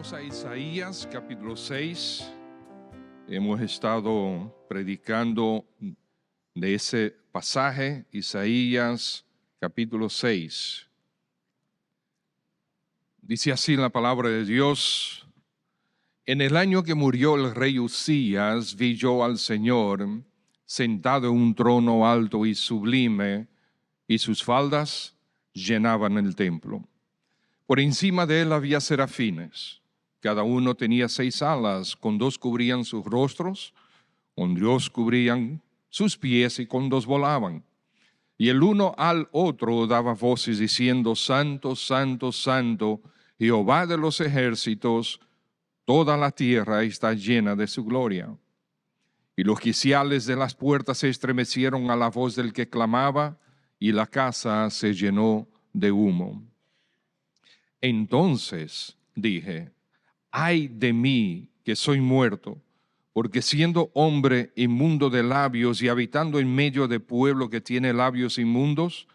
Vamos a Isaías capítulo 6. Hemos estado predicando de ese pasaje, Isaías capítulo 6. Dice así la palabra de Dios: En el año que murió el rey Uzías, vi yo al Señor sentado en un trono alto y sublime, y sus faldas llenaban el templo. Por encima de él había serafines. Cada uno tenía 6 alas, con 2 cubrían sus rostros, con 2 cubrían sus pies y con 2 volaban. Y el uno al otro daba voces diciendo: Santo, Santo, Santo, Jehová de los ejércitos, toda la tierra está llena de su gloria. Y los quiciales de las puertas se estremecieron a la voz del que clamaba, y la casa se llenó de humo. Entonces dije: ay de mí, que soy muerto, porque siendo hombre inmundo de labios y habitando en medio de pueblo que tiene labios inmundos,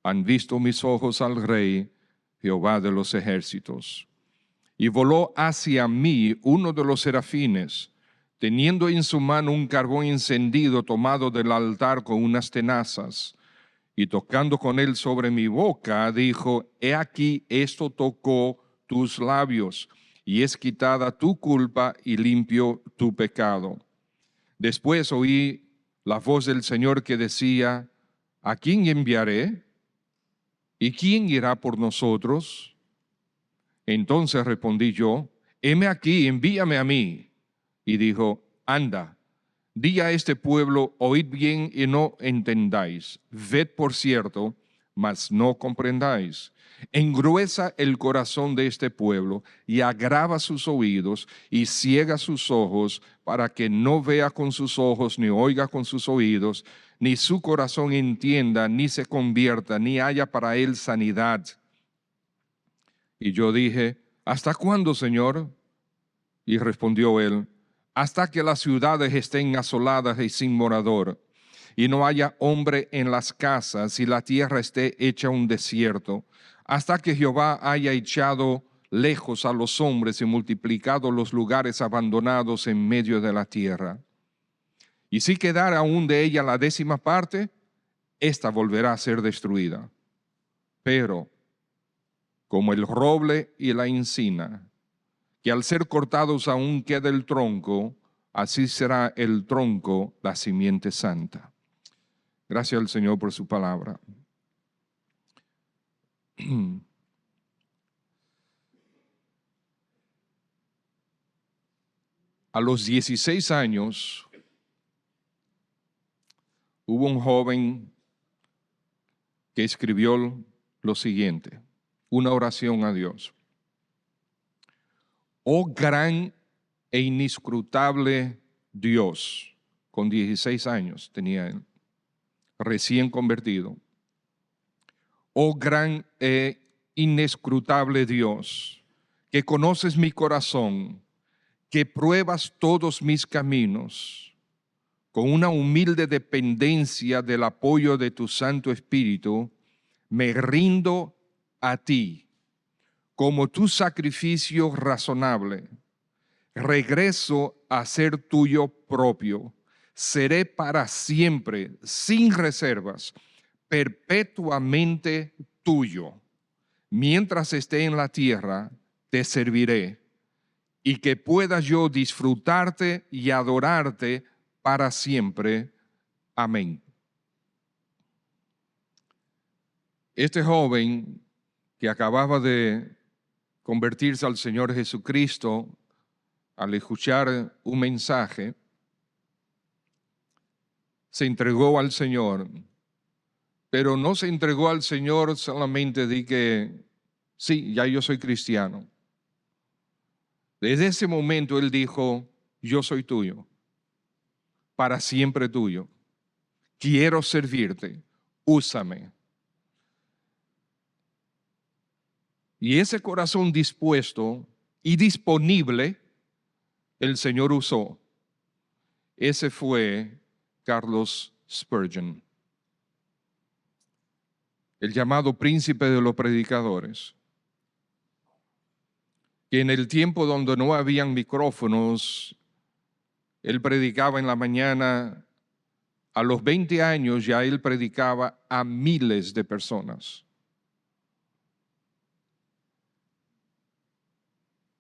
han visto mis ojos al Rey, Jehová de los ejércitos. Y voló hacia mí uno de los serafines, teniendo en su mano un carbón encendido tomado del altar con unas tenazas, y tocando con él sobre mi boca, dijo: he aquí, esto tocó tus labios, y es quitada tu culpa y limpio tu pecado. Después oí la voz del Señor que decía: ¿a quién enviaré? ¿Y quién irá por nosotros? Entonces respondí yo: heme aquí, envíame a mí. Y dijo: anda, di a este pueblo, oíd bien y no entendáis, ved por cierto, mas no comprendáis. Engruesa el corazón de este pueblo y agrava sus oídos y ciega sus ojos, para que no vea con sus ojos, ni oiga con sus oídos, ni su corazón entienda, ni se convierta, ni haya para él sanidad. Y yo dije: ¿hasta cuándo, Señor? Y respondió él: hasta que las ciudades estén asoladas y sin morador, y no haya hombre en las casas, y la tierra esté hecha un desierto, hasta que Jehová haya echado lejos a los hombres y multiplicado los lugares abandonados en medio de la tierra. Y si quedara aún de ella la 10ª parte, ésta volverá a ser destruida. Pero como el roble y la encina, que al ser cortados aún queda el tronco, así será el tronco, la simiente santa. Gracias al Señor por su palabra. A los 16 años, hubo un joven que escribió lo siguiente, una oración a Dios: oh gran e inescrutable Dios. Con 16 años tenía él, recién convertido. Oh gran e inescrutable Dios, que conoces mi corazón, que pruebas todos mis caminos, con una humilde dependencia del apoyo de tu Santo Espíritu, me rindo a ti como tu sacrificio razonable. Regreso a ser tuyo propio. Seré para siempre, sin reservas, perpetuamente tuyo. Mientras esté en la tierra, te serviré, y que pueda yo disfrutarte y adorarte para siempre. Amén. Este joven que acababa de convertirse al Señor Jesucristo, al escuchar un mensaje, se entregó al Señor, pero no se entregó al Señor solamente de que, sí, ya yo soy cristiano. Desde ese momento él dijo: yo soy tuyo, para siempre tuyo, quiero servirte, úsame. Y ese corazón dispuesto y disponible, el Señor usó. Ese fue Charles Spurgeon, el llamado príncipe de los predicadores. que en el tiempo donde no habían micrófonos, él predicaba en la mañana. A los 20 años ya él predicaba a miles de personas.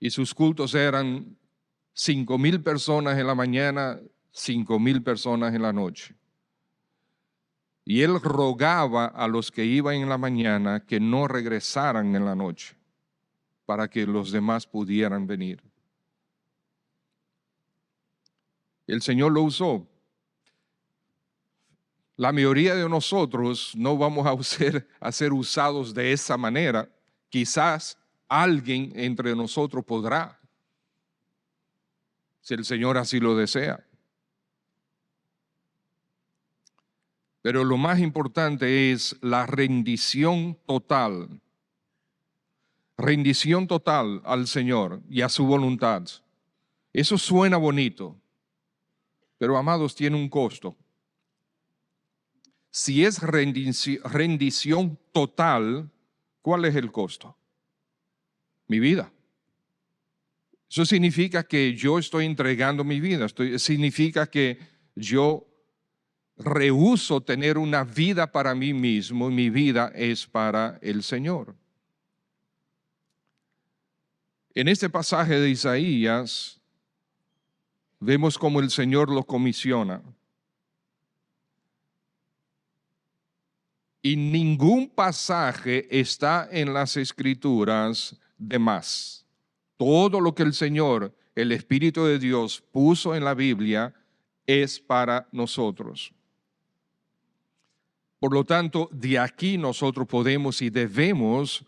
Y sus cultos eran 5,000 personas en la mañana, 5,000 personas en la noche. Y él rogaba a los que iban en la mañana que no regresaran en la noche para que los demás pudieran venir. El Señor lo usó. La mayoría de nosotros no vamos a ser usados de esa manera. Quizás alguien entre nosotros podrá, si el Señor así lo desea. Pero lo más importante es la rendición total al Señor y a su voluntad. Eso suena bonito, pero amados, tiene un costo. Si es rendición total, ¿cuál es el costo? Mi vida. Eso significa que yo estoy entregando mi vida. Significa que yo rehúso tener una vida para mí mismo. Mi vida es para el Señor. En este pasaje de Isaías, vemos cómo el Señor lo comisiona. Y ningún pasaje está en las Escrituras de más. Todo lo que el Señor, el Espíritu de Dios, puso en la Biblia es para nosotros. Por lo tanto, de aquí nosotros podemos y debemos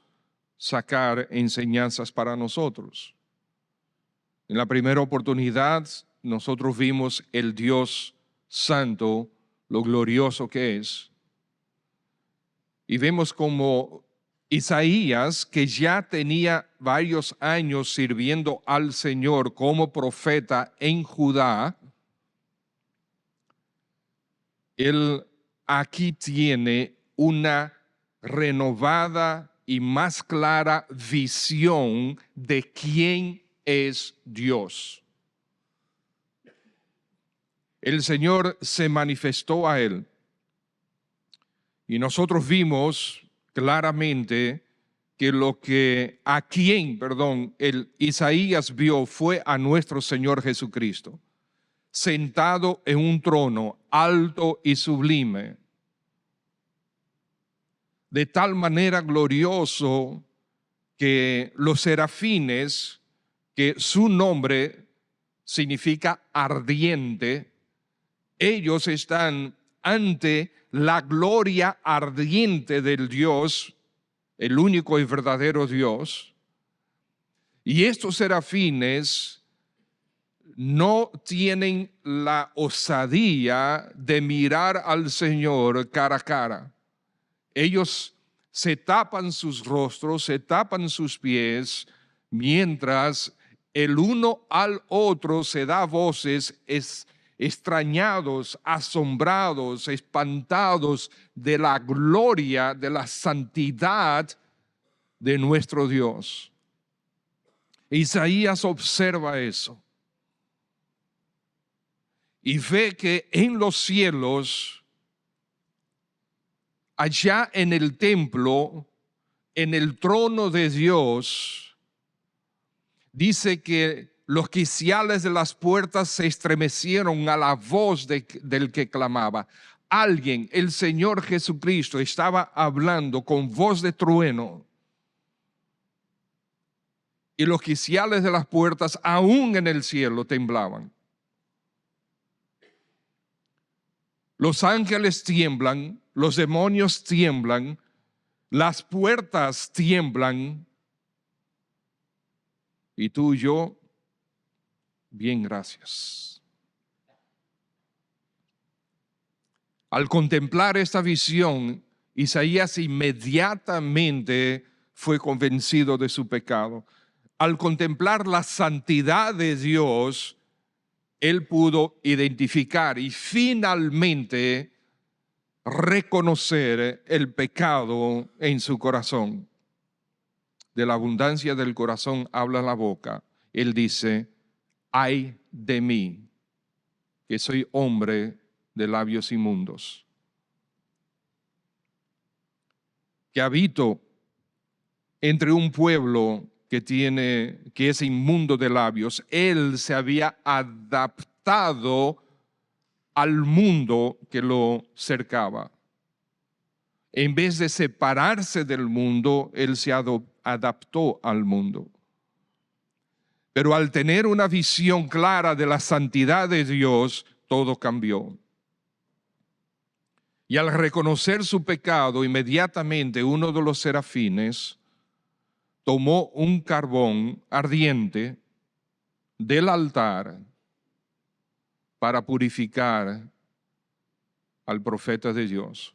sacar enseñanzas para nosotros. En la primera oportunidad, nosotros vimos el Dios Santo, lo glorioso que es. Y vemos como Isaías, que ya tenía varios años sirviendo al Señor como profeta en Judá, él aquí tiene una renovada y más clara visión de quién es Dios. El Señor se manifestó a él. Y nosotros vimos claramente que el Isaías vio fue a nuestro Señor Jesucristo, sentado en un trono alto y sublime, de tal manera glorioso que los serafines, que su nombre significa ardiente, ellos están ante la gloria ardiente del Dios, el único y verdadero Dios. Y estos serafines no tienen la osadía de mirar al Señor cara a cara. Ellos se tapan sus rostros, se tapan sus pies, mientras el uno al otro se da voces extrañados, asombrados, espantados de la gloria, de la santidad de nuestro Dios. Isaías observa eso y ve que en los cielos, allá en el templo, en el trono de Dios, dice que los quiciales de las puertas se estremecieron a la voz del que clamaba. Alguien, el Señor Jesucristo, estaba hablando con voz de trueno. Y los quiciales de las puertas, aún en el cielo, temblaban. Los ángeles tiemblan, los demonios tiemblan, las puertas tiemblan. Y tú y yo, bien, gracias. Al contemplar esta visión, Isaías inmediatamente fue convencido de su pecado. Al contemplar la santidad de Dios, él pudo identificar y finalmente reconocer el pecado en su corazón. de la abundancia del corazón habla la boca. Él dice, ay de mí, que soy hombre de labios inmundos, que habito entre un pueblo que es inmundo de labios. Él se había adaptado al mundo que lo cercaba. En vez de separarse del mundo, él se adaptó al mundo. Pero al tener una visión clara de la santidad de Dios, todo cambió. Y al reconocer su pecado, inmediatamente uno de los serafines tomó un carbón ardiente del altar para purificar al profeta de Dios.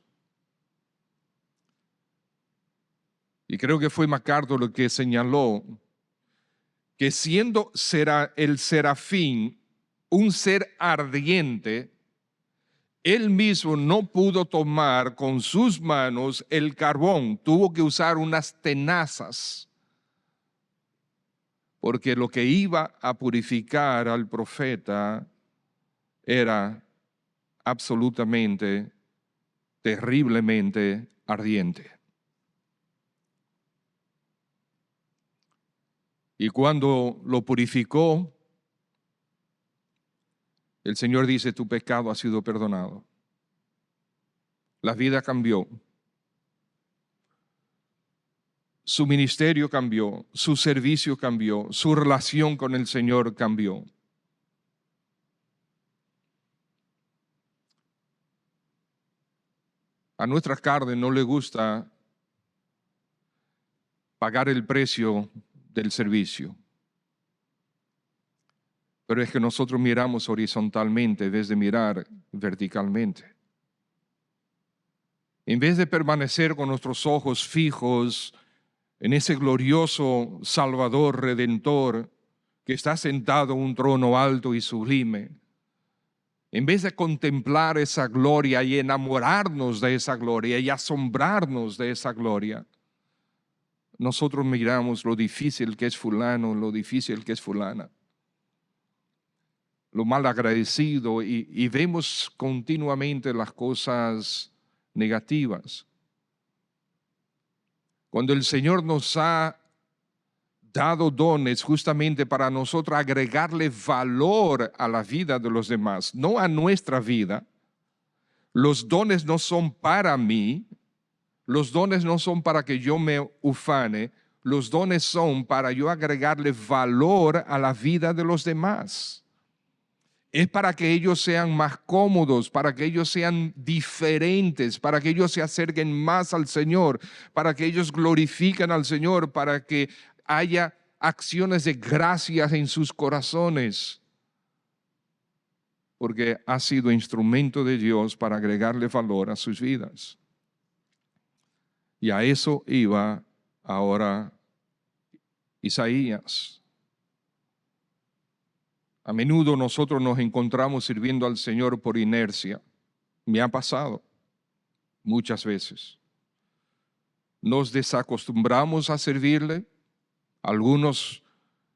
Y creo que fue MacArthur lo que señaló que siendo el serafín un ser ardiente, él mismo no pudo tomar con sus manos el carbón, tuvo que usar unas tenazas, porque lo que iba a purificar al profeta era absolutamente, terriblemente ardiente. Y cuando lo purificó, el Señor dice, tu pecado ha sido perdonado. La vida cambió. Su ministerio cambió, su servicio cambió, su relación con el Señor cambió. A nuestra carne no le gusta pagar el precio del servicio. Pero es que nosotros miramos horizontalmente en vez de mirar verticalmente. En vez de permanecer con nuestros ojos fijos en ese glorioso Salvador Redentor que está sentado en un trono alto y sublime, en vez de contemplar esa gloria y enamorarnos de esa gloria y asombrarnos de esa gloria, nosotros miramos lo difícil que es fulano, lo difícil que es fulana, lo mal agradecido y vemos continuamente las cosas negativas. Cuando el Señor nos ha dado dones justamente para nosotros agregarle valor a la vida de los demás, no a nuestra vida. Los dones no son para mí, los dones no son para que yo me ufane, los dones son para yo agregarle valor a la vida de los demás. Es para que ellos sean más cómodos, para que ellos sean diferentes, para que ellos se acerquen más al Señor, para que ellos glorifiquen al Señor, para que haya acciones de gracias en sus corazones, porque ha sido instrumento de Dios para agregarle valor a sus vidas. Y a eso iba ahora Isaías. A menudo nosotros nos encontramos sirviendo al Señor por inercia. Me ha pasado muchas veces. Nos desacostumbramos a servirle. Algunos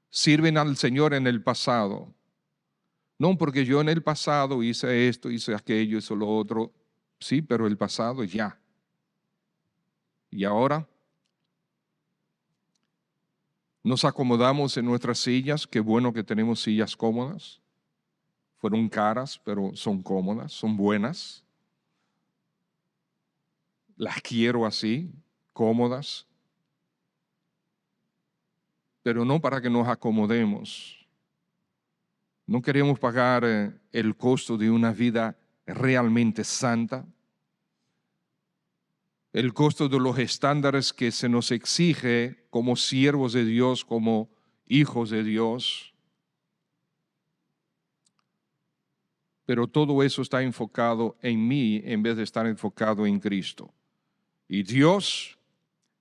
sirven al Señor en el pasado. No, porque yo en el pasado hice esto, hice aquello, hice lo otro. Sí, pero el pasado ya. ¿Y ahora? Nos acomodamos en nuestras sillas. Qué bueno que tenemos sillas cómodas. Fueron caras, pero son cómodas, son buenas. Las quiero así, cómodas. Pero no para que nos acomodemos. No queremos pagar el costo de una vida realmente santa. El costo de los estándares que se nos exige como siervos de Dios, como hijos de Dios. Pero todo eso está enfocado en mí en vez de estar enfocado en Cristo. Y Dios,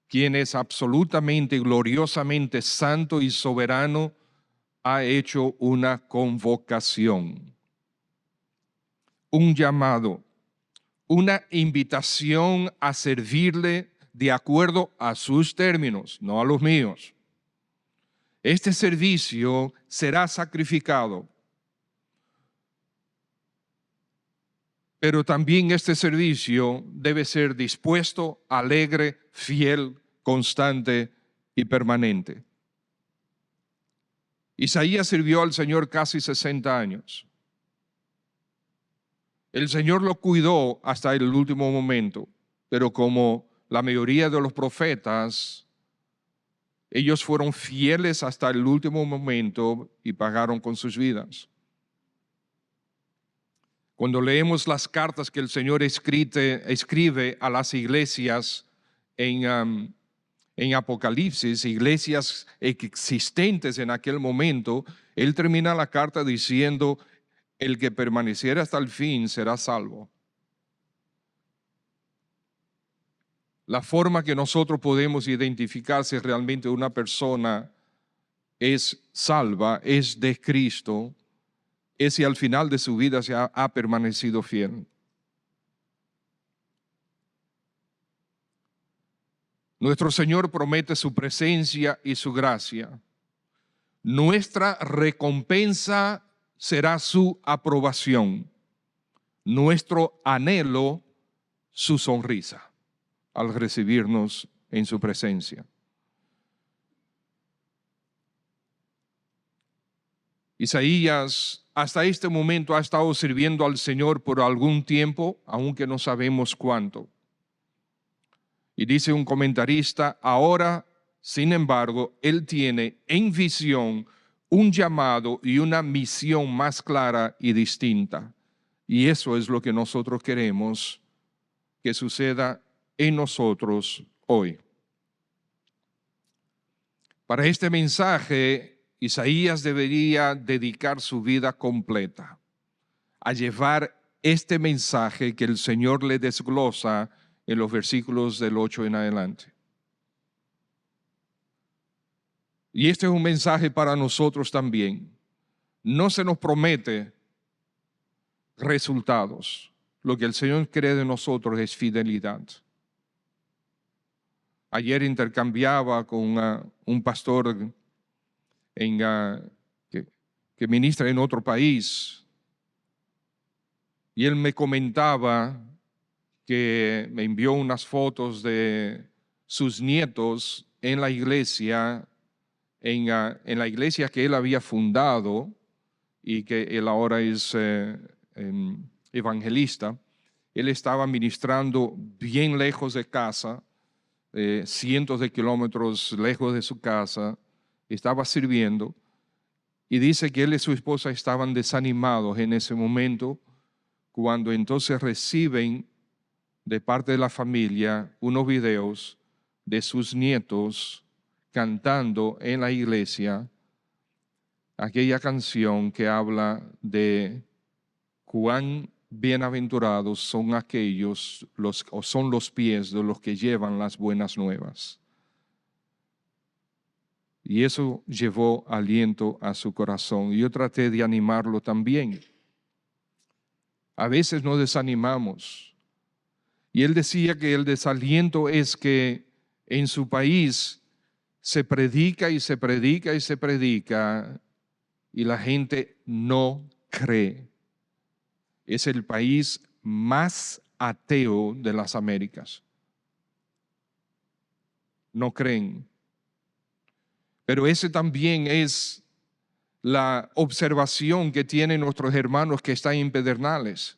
quien es absolutamente, gloriosamente santo y soberano, ha hecho una convocación, un llamado, una invitación a servirle de acuerdo a sus términos, no a los míos. Este servicio será sacrificado, pero también este servicio debe ser dispuesto, alegre, fiel, constante y permanente. Isaías sirvió al Señor casi 60 años. El Señor lo cuidó hasta el último momento, pero como la mayoría de los profetas, ellos fueron fieles hasta el último momento y pagaron con sus vidas. Cuando leemos las cartas que el Señor escribe a las iglesias en Apocalipsis, iglesias existentes en aquel momento, Él termina la carta diciendo: el que permaneciera hasta el fin será salvo. La forma que nosotros podemos identificar si realmente una persona es salva, es de Cristo, es si al final de su vida se ha permanecido fiel. Nuestro Señor promete su presencia y su gracia. Nuestra recompensa será su aprobación. Nuestro anhelo, su sonrisa al recibirnos en su presencia. Isaías hasta este momento ha estado sirviendo al Señor por algún tiempo, aunque no sabemos cuánto. Y dice un comentarista: ahora, sin embargo, Él tiene en visión un llamado y una misión más clara y distinta. Y eso es lo que nosotros queremos que suceda en nosotros hoy. Para este mensaje, Isaías debería dedicar su vida completa a llevar este mensaje que el Señor le desglosa en los versículos del 8 en adelante. Y este es un mensaje para nosotros también. No se nos promete resultados. Lo que el Señor quiere de nosotros es fidelidad. Ayer intercambiaba con un pastor que ministra en otro país, y él me comentaba que me envió unas fotos de sus nietos en la iglesia, en la iglesia que él había fundado y que él ahora es evangelista. Él estaba ministrando bien lejos de casa, cientos de kilómetros lejos de su casa, estaba sirviendo, y dice que él y su esposa estaban desanimados en ese momento, cuando entonces reciben de parte de la familia unos videos de sus nietos cantando en la iglesia aquella canción que habla de cuán bienaventurados son aquellos, o son los pies de los que llevan las buenas nuevas. Y eso llevó aliento a su corazón. Y yo traté de animarlo también. A veces nos desanimamos. Y él decía que el desaliento es que en su país se predica y se predica y se predica, y la gente no cree. Es el país más ateo de las Américas. No creen. Pero ese también es la observación que tienen nuestros hermanos que están en Pedernales,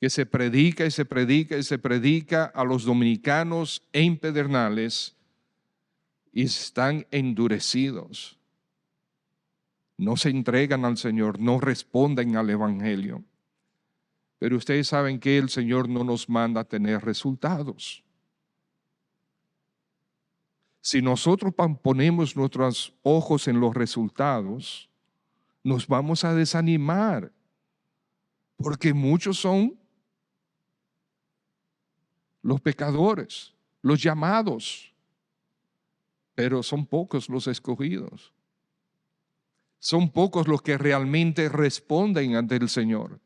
que se predica y se predica y se predica a los dominicanos en Pedernales, y están endurecidos. No se entregan al Señor, no responden al Evangelio. Pero ustedes saben que el Señor no nos manda a tener resultados. Si nosotros ponemos nuestros ojos en los resultados, nos vamos a desanimar, porque muchos son los pecadores, los llamados, pero son pocos los escogidos. Son pocos los que realmente responden ante el Señor.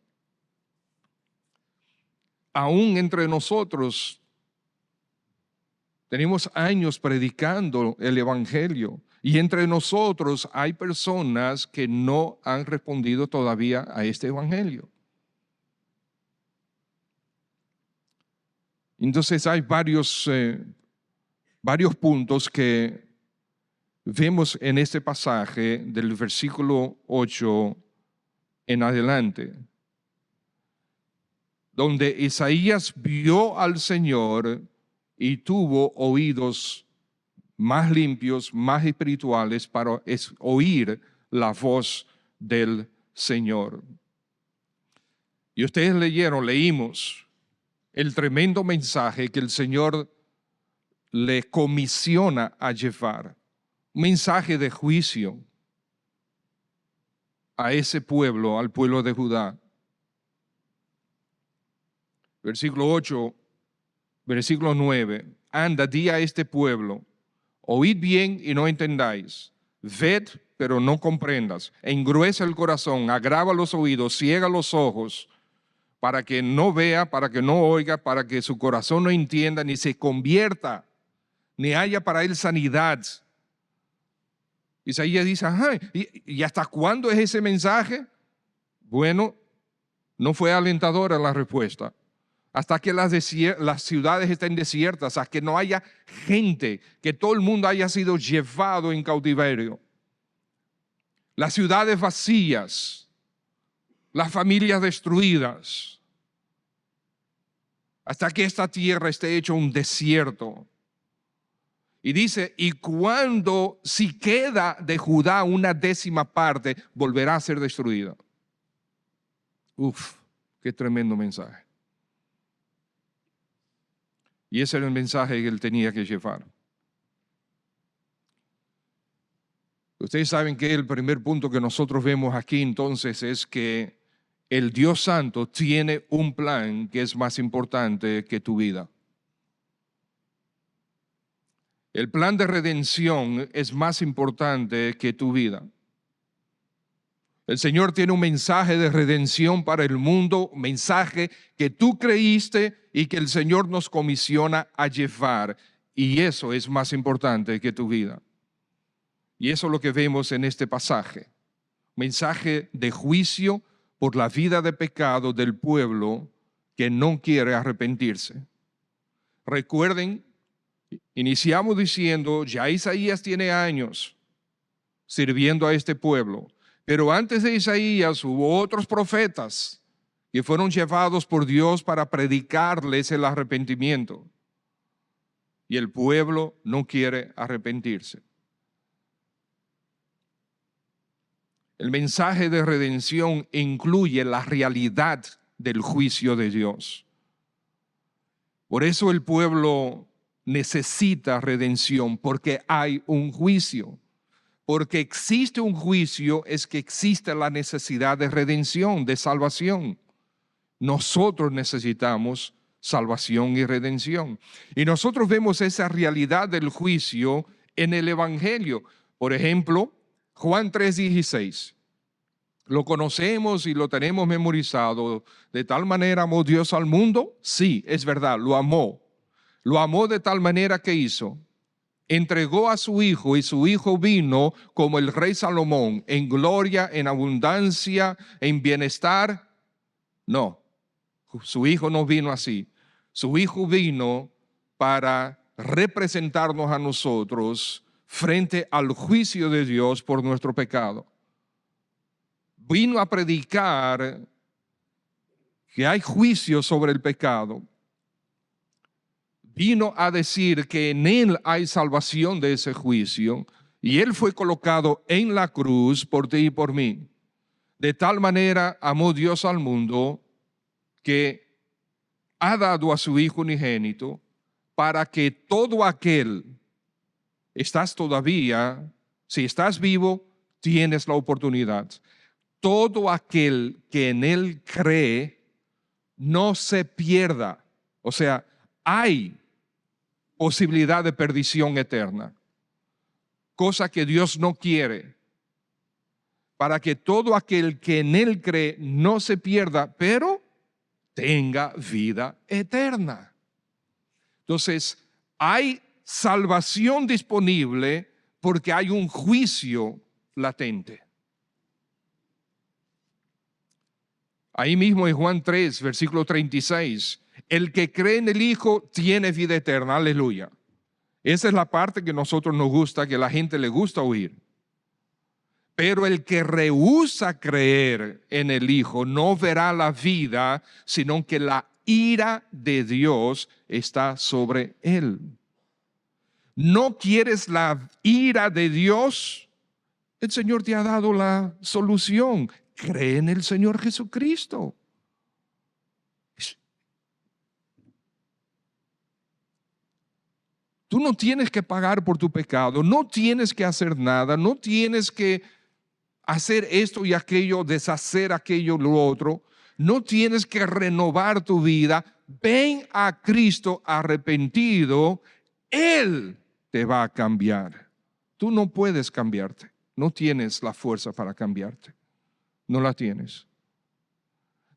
Aún entre nosotros Tenemos años predicando el Evangelio y entre nosotros hay personas que no han respondido todavía a este Evangelio. Entonces hay varios puntos que vemos en este pasaje del versículo 8 en adelante, donde Isaías vio al Señor y tuvo oídos más limpios, más espirituales para oír la voz del Señor. Y ustedes leímos el tremendo mensaje que el Señor le comisiona a llevar, un mensaje de juicio a ese pueblo, al pueblo de Judá. Versículo 8, versículo 9, anda, di a este pueblo, oíd bien y no entendáis, ved pero no comprendas, engruesa el corazón, agrava los oídos, ciega los ojos, para que no vea, para que no oiga, para que su corazón no entienda, ni se convierta, ni haya para él sanidad. Isaías dice, ajá, ¿y hasta cuándo es ese mensaje? Bueno, no fue alentadora la respuesta. Hasta que las ciudades estén desiertas, hasta que no haya gente, que todo el mundo haya sido llevado en cautiverio. Las ciudades vacías, las familias destruidas, hasta que esta tierra esté hecha un desierto. Y dice, y cuando si queda de Judá una décima parte, volverá a ser destruida. Uf, qué tremendo mensaje. Y ese era el mensaje que él tenía que llevar. Ustedes saben que el primer punto que nosotros vemos aquí entonces es que el Dios Santo tiene un plan que es más importante que tu vida. El plan de redención es más importante que tu vida. El Señor tiene un mensaje de redención para el mundo, un mensaje que tú creíste y que el Señor nos comisiona a llevar. Y eso es más importante que tu vida. Y eso es lo que vemos en este pasaje. Mensaje de juicio por la vida de pecado del pueblo que no quiere arrepentirse. Recuerden, iniciamos diciendo, ya Isaías tiene años sirviendo a este pueblo. Pero antes de Isaías hubo otros profetas que fueron llevados por Dios para predicarles el arrepentimiento. Y el pueblo no quiere arrepentirse. El mensaje de redención incluye la realidad del juicio de Dios. Por eso el pueblo necesita redención, porque hay un juicio. Porque existe un juicio es que existe la necesidad de redención, de salvación. Nosotros necesitamos salvación y redención. Y nosotros vemos esa realidad del juicio en el Evangelio. Por ejemplo, Juan 3:16. ¿Lo conocemos y lo tenemos memorizado? ¿De tal manera amó Dios al mundo? Sí, es verdad, lo amó. Lo amó de tal manera que hizo. Entregó a su hijo y su hijo vino como el rey Salomón, en gloria, en abundancia, en bienestar. No, su hijo no vino así. Su hijo vino para representarnos a nosotros frente al juicio de Dios por nuestro pecado. Vino a predicar que hay juicio sobre el pecado. Vino a decir que en él hay salvación de ese juicio, y él fue colocado en la cruz por ti y por mí. De tal manera amó Dios al mundo que ha dado a su Hijo unigénito para que todo aquel, estás todavía, si estás vivo, tienes la oportunidad. Todo aquel que en él cree no se pierda. O sea, hay posibilidad de perdición eterna, cosa que Dios no quiere, para que todo aquel que en él cree no se pierda, pero tenga vida eterna. Entonces, hay salvación disponible porque hay un juicio latente. Ahí mismo en Juan 3, versículo 36, el que cree en el Hijo tiene vida eterna, aleluya. Esa es la parte que a nosotros nos gusta, que a la gente le gusta oír. Pero el que rehúsa creer en el Hijo no verá la vida, sino que la ira de Dios está sobre él. ¿No quieres la ira de Dios? El Señor te ha dado la solución. Cree en el Señor Jesucristo. Tú no tienes que pagar por tu pecado, no tienes que hacer nada, no tienes que hacer esto y aquello, deshacer aquello, lo otro. No tienes que renovar tu vida. Ven a Cristo arrepentido, Él te va a cambiar. Tú no puedes cambiarte, no tienes la fuerza para cambiarte, no la tienes.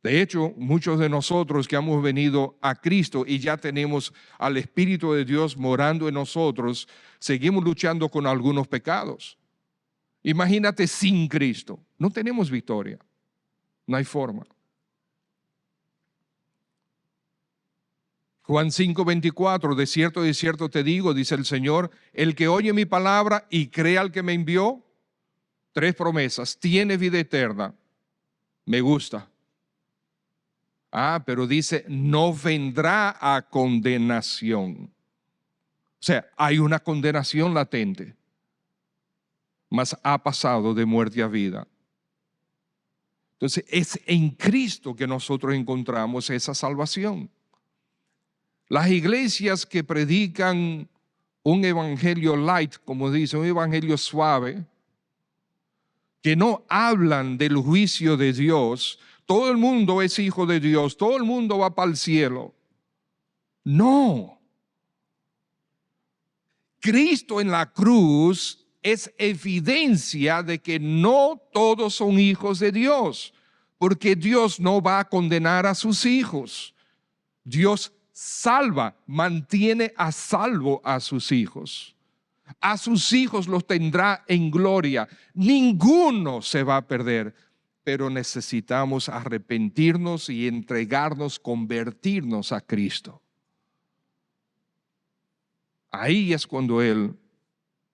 De hecho, muchos de nosotros que hemos venido a Cristo y ya tenemos al Espíritu de Dios morando en nosotros, seguimos luchando con algunos pecados. Imagínate sin Cristo, no tenemos victoria, no hay forma. Juan 5:24, de cierto te digo, dice el Señor, el que oye mi palabra y cree al que me envió, 3 promesas, tiene vida eterna. Me gusta. Pero dice, no vendrá a condenación. O sea, hay una condenación latente, mas ha pasado de muerte a vida. Entonces, es en Cristo que nosotros encontramos esa salvación. Las iglesias que predican un evangelio light, como dice, un evangelio suave, que no hablan del juicio de Dios, todo el mundo es hijo de Dios, todo el mundo va para el cielo. No. Cristo en la cruz es evidencia de que no todos son hijos de Dios, porque Dios no va a condenar a sus hijos. Dios salva, mantiene a salvo a sus hijos. A sus hijos los tendrá en gloria. Ninguno se va a perder, pero necesitamos arrepentirnos y entregarnos, convertirnos a Cristo. Ahí es cuando Él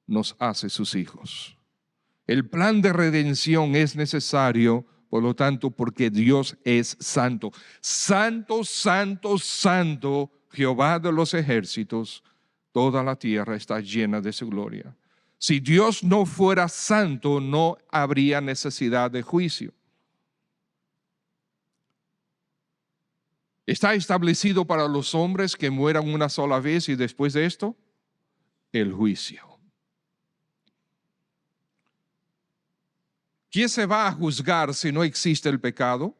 nos hace sus hijos. El plan de redención es necesario, por lo tanto, porque Dios es santo. Santo, santo, santo, Jehová de los ejércitos, toda la tierra está llena de su gloria. Si Dios no fuera santo, no habría necesidad de juicio. ¿Está establecido para los hombres que mueran una sola vez y después de esto? El juicio. ¿Quién se va a juzgar si no existe el pecado?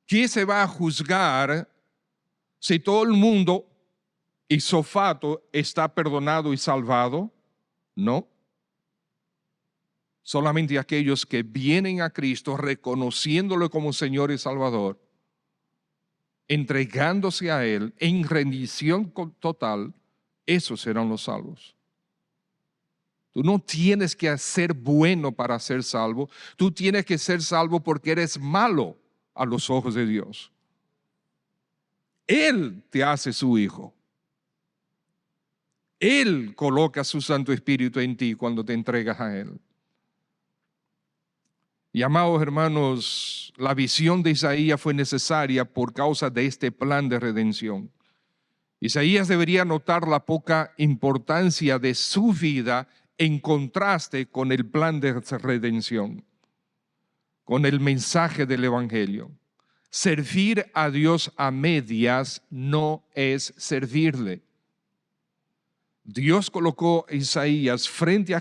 ¿Quién se va a juzgar si todo el mundo ipso facto está perdonado y salvado? No. Solamente aquellos que vienen a Cristo reconociéndolo como Señor y Salvador, entregándose a Él en rendición total, esos serán los salvos. Tú no tienes que ser bueno para ser salvo. Tú tienes que ser salvo porque eres malo a los ojos de Dios. Él te hace su hijo. Él coloca su Santo Espíritu en ti cuando te entregas a Él. Y amados hermanos, la visión de Isaías fue necesaria por causa de este plan de redención. Isaías debería notar la poca importancia de su vida en contraste con el plan de redención, con el mensaje del Evangelio. Servir a Dios a medias no es servirle. Dios colocó a Isaías frente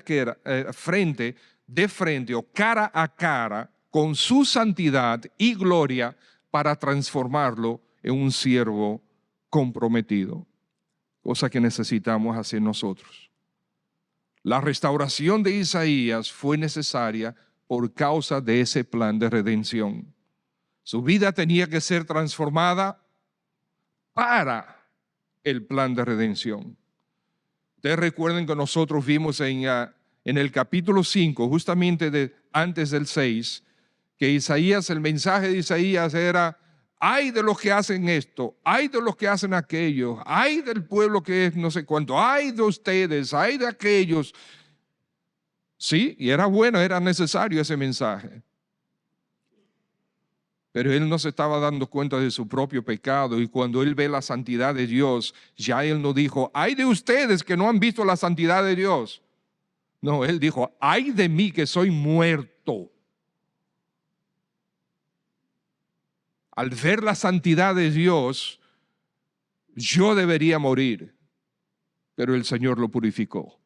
o cara a cara con su santidad y gloria para transformarlo en un siervo comprometido, cosa que necesitamos hacer nosotros. La restauración de Isaías fue necesaria por causa de ese plan de redención. Su vida tenía que ser transformada para el plan de redención. Ustedes recuerden que nosotros vimos en el capítulo 5, justamente antes del 6, que Isaías, el mensaje de Isaías era: ay de los que hacen esto, ay de los que hacen aquello, ay del pueblo que es no sé cuánto, ay de ustedes, ay de aquellos. Sí, y era bueno, era necesario ese mensaje. Pero él no se estaba dando cuenta de su propio pecado, y cuando él ve la santidad de Dios, ya él no dijo: ay de ustedes que no han visto la santidad de Dios. No, él dijo: ay de mí que soy muerto. Al ver la santidad de Dios, yo debería morir, pero el Señor lo purificó.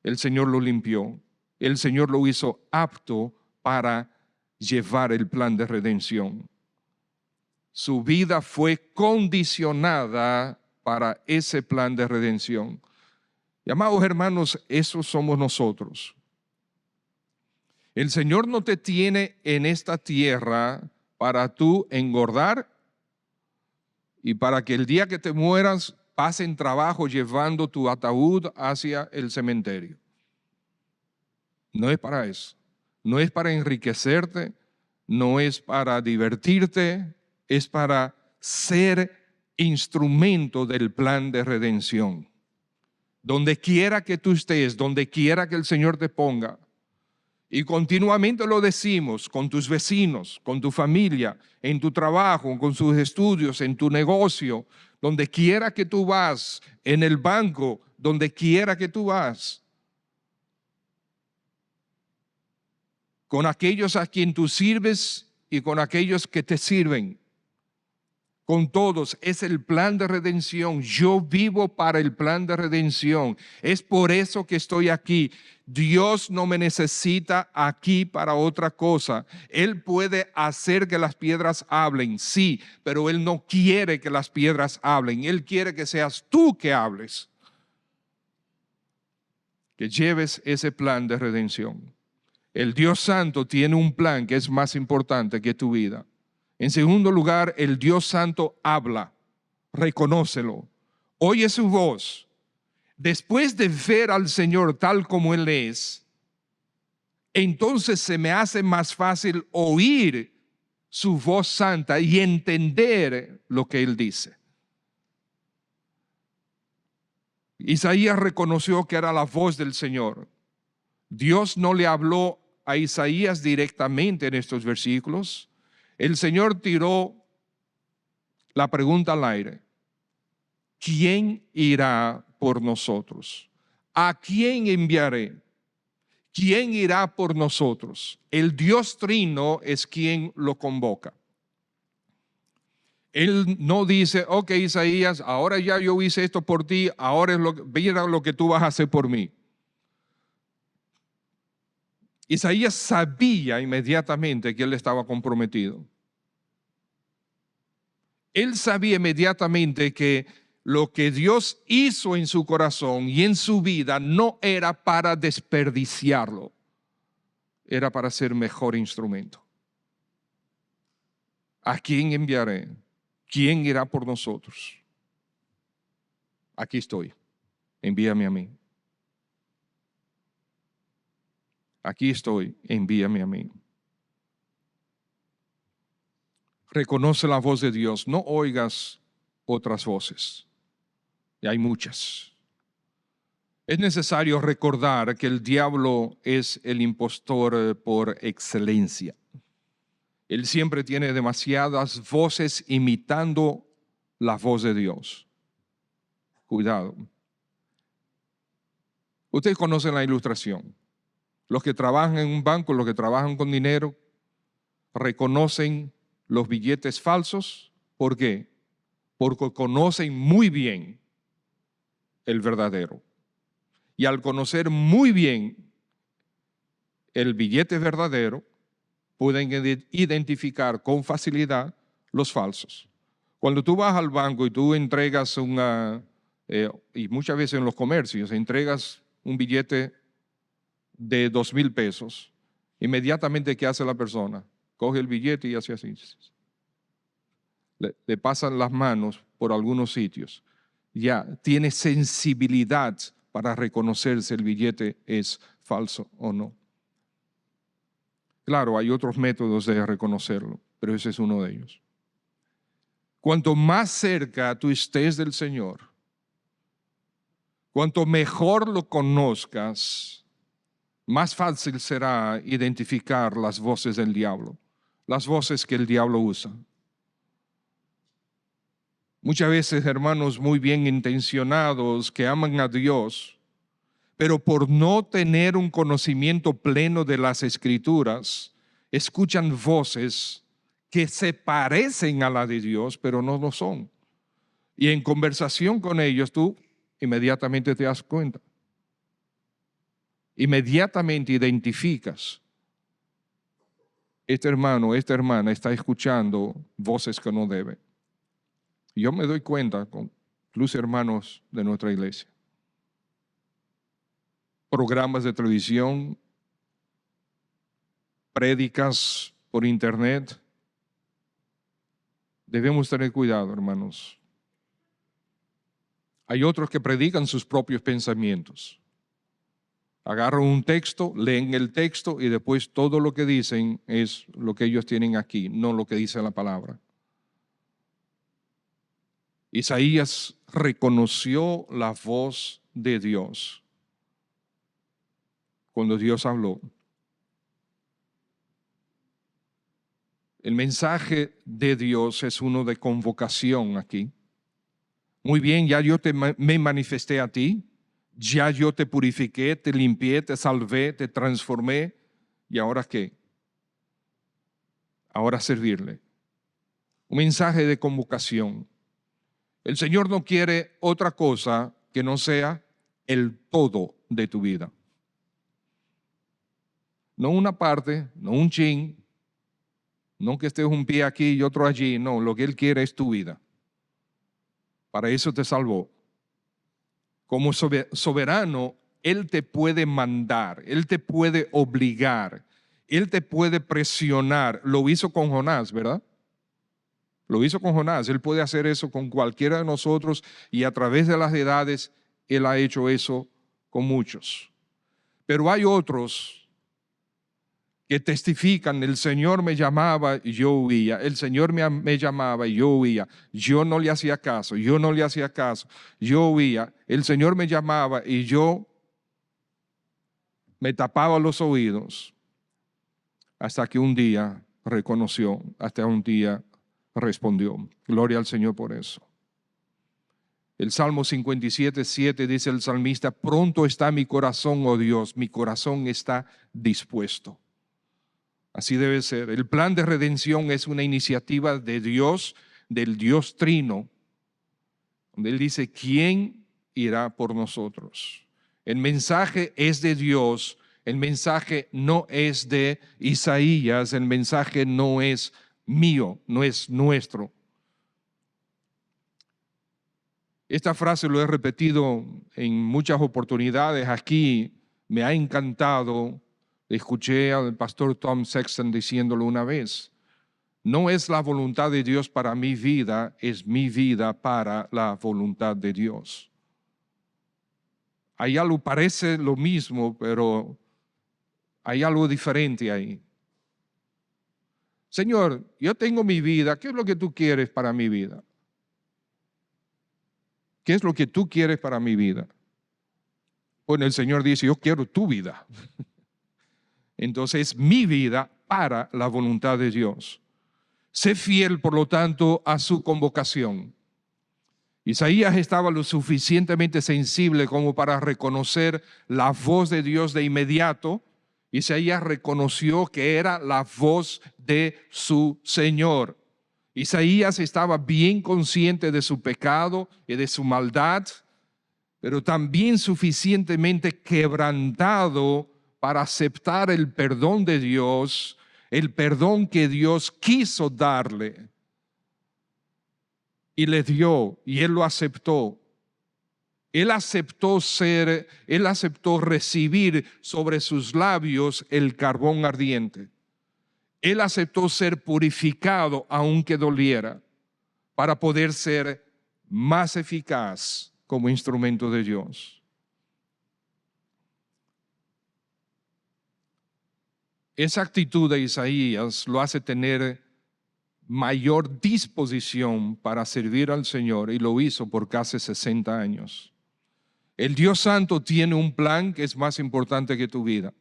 El Señor lo limpió. El Señor lo hizo apto para llevar el plan de redención. Su vida fue condicionada para ese plan de redención. Y amados hermanos, esos somos nosotros. El Señor no te tiene en esta tierra para tú engordar y para que el día que te mueras pasen trabajo llevando tu ataúd hacia el cementerio. No es para eso. No es para enriquecerte, no es para divertirte, es para ser instrumento del plan de redención. Donde quiera que tú estés, donde quiera que el Señor te ponga, y continuamente lo decimos con tus vecinos, con tu familia, en tu trabajo, con tus estudios, en tu negocio, donde quiera que tú vas, en el banco, donde quiera que tú vas, con aquellos a quien tú sirves y con aquellos que te sirven. Con todos es el plan de redención. Yo vivo para el plan de redención. Es por eso que estoy aquí. Dios no me necesita aquí para otra cosa. Él puede hacer que las piedras hablen, sí, pero Él no quiere que las piedras hablen. Él quiere que seas tú que hables, que lleves ese plan de redención. El Dios Santo tiene un plan que es más importante que tu vida. En segundo lugar, el Dios Santo habla, reconócelo, oye su voz. Después de ver al Señor tal como Él es, entonces se me hace más fácil oír su voz santa y entender lo que Él dice. Isaías reconoció que era la voz del Señor. Dios no le habló a Isaías directamente en estos versículos. El Señor tiró la pregunta al aire: ¿quién irá por nosotros? ¿A quién enviaré? ¿Quién irá por nosotros? El Dios Trino es quien lo convoca. Él no dice: ok, Isaías, ahora ya yo hice esto por ti, ahora mira lo que tú vas a hacer por mí. Isaías sabía inmediatamente que él estaba comprometido. Él sabía inmediatamente que lo que Dios hizo en su corazón y en su vida no era para desperdiciarlo, era para ser mejor instrumento. ¿A quién enviaré? ¿Quién irá por nosotros? Aquí estoy, envíame a mí. Aquí estoy, envíame a mí. Reconoce la voz de Dios, no oigas otras voces. Y hay muchas. Es necesario recordar que el diablo es el impostor por excelencia. Él siempre tiene demasiadas voces imitando la voz de Dios. Cuidado. Ustedes conocen la ilustración. Los que trabajan en un banco, los que trabajan con dinero, reconocen los billetes falsos. ¿Por qué? Porque conocen muy bien el verdadero. Y al conocer muy bien el billete verdadero, pueden identificar con facilidad los falsos. Cuando tú vas al banco y tú entregas y muchas veces en los comercios, entregas un billete de 2,000 pesos, inmediatamente, ¿qué hace la persona? Coge el billete y hace así. Le pasan las manos por algunos sitios. ya tiene sensibilidad para reconocer si el billete es falso o no. Claro, hay otros métodos de reconocerlo, pero ese es uno de ellos. Cuanto más cerca tú estés del Señor, cuanto mejor lo conozcas, más fácil será identificar las voces del diablo, las voces que el diablo usa. Muchas veces, hermanos muy bien intencionados que aman a Dios, pero por no tener un conocimiento pleno de las Escrituras, escuchan voces que se parecen a la de Dios, pero no lo son. Y en conversación con ellos, tú inmediatamente te das cuenta. Inmediatamente identificas. Este hermano, esta hermana está escuchando voces que no debe. Yo me doy cuenta con incluso hermanos de nuestra iglesia. Programas de televisión, prédicas por internet. Debemos tener cuidado, hermanos. Hay otros que predican sus propios pensamientos. Agarran un texto, leen el texto y después todo lo que dicen es lo que ellos tienen aquí, no lo que dice la palabra. Isaías reconoció la voz de Dios cuando Dios habló. El mensaje de Dios es uno de convocación aquí. Muy bien, ya yo me manifesté a ti, ya yo te purifiqué, te limpié, te salvé, te transformé. ¿Y ahora qué? Ahora servirle. Un mensaje de convocación. El Señor no quiere otra cosa que no sea el todo de tu vida. No una parte, no un chin, no que estés un pie aquí y otro allí. No, lo que Él quiere es tu vida. Para eso te salvó. Como soberano, Él te puede mandar, Él te puede obligar, Él te puede presionar. Lo hizo con Jonás, ¿verdad? Lo hizo con Jonás. Él puede hacer eso con cualquiera de nosotros y a través de las edades, Él ha hecho eso con muchos. Pero hay otros que testifican: el Señor me llamaba y yo huía, el Señor me llamaba y yo huía, yo no le hacía caso, yo no le hacía caso, yo huía, el Señor me llamaba y yo me tapaba los oídos, hasta que un día reconoció, hasta un día respondió. Gloria al Señor por eso. El Salmo 57:7 dice el salmista: pronto está mi corazón, oh Dios, mi corazón está dispuesto. Así debe ser. El plan de redención es una iniciativa de Dios, del Dios Trino, donde Él dice: ¿quién irá por nosotros? El mensaje es de Dios, el mensaje no es de Isaías, el mensaje no es mío, no es nuestro. Esta frase lo he repetido en muchas oportunidades aquí, me ha encantado. Escuché al pastor Tom Sexton diciéndolo una vez: no es la voluntad de Dios para mi vida, es mi vida para la voluntad de Dios. Hay algo, parece lo mismo, pero hay algo diferente ahí. Señor, yo tengo mi vida, ¿qué es lo que tú quieres para mi vida? ¿Qué es lo que tú quieres para mi vida? Bueno, el Señor dice: yo quiero tu vida. Entonces, mi vida para la voluntad de Dios. Sé fiel, por lo tanto, a su convocación. Isaías estaba lo suficientemente sensible como para reconocer la voz de Dios de inmediato. Isaías reconoció que era la voz de su Señor. Isaías estaba bien consciente de su pecado y de su maldad, pero también suficientemente quebrantado para aceptar el perdón de Dios, el perdón que Dios quiso darle. Y le dio, y él lo aceptó. Él aceptó recibir sobre sus labios el carbón ardiente. Él aceptó ser purificado aunque doliera, para poder ser más eficaz como instrumento de Dios. Esa actitud de Isaías lo hace tener mayor disposición para servir al Señor, y lo hizo por casi 60 años. El Dios Santo tiene un plan que es más importante que tu vida.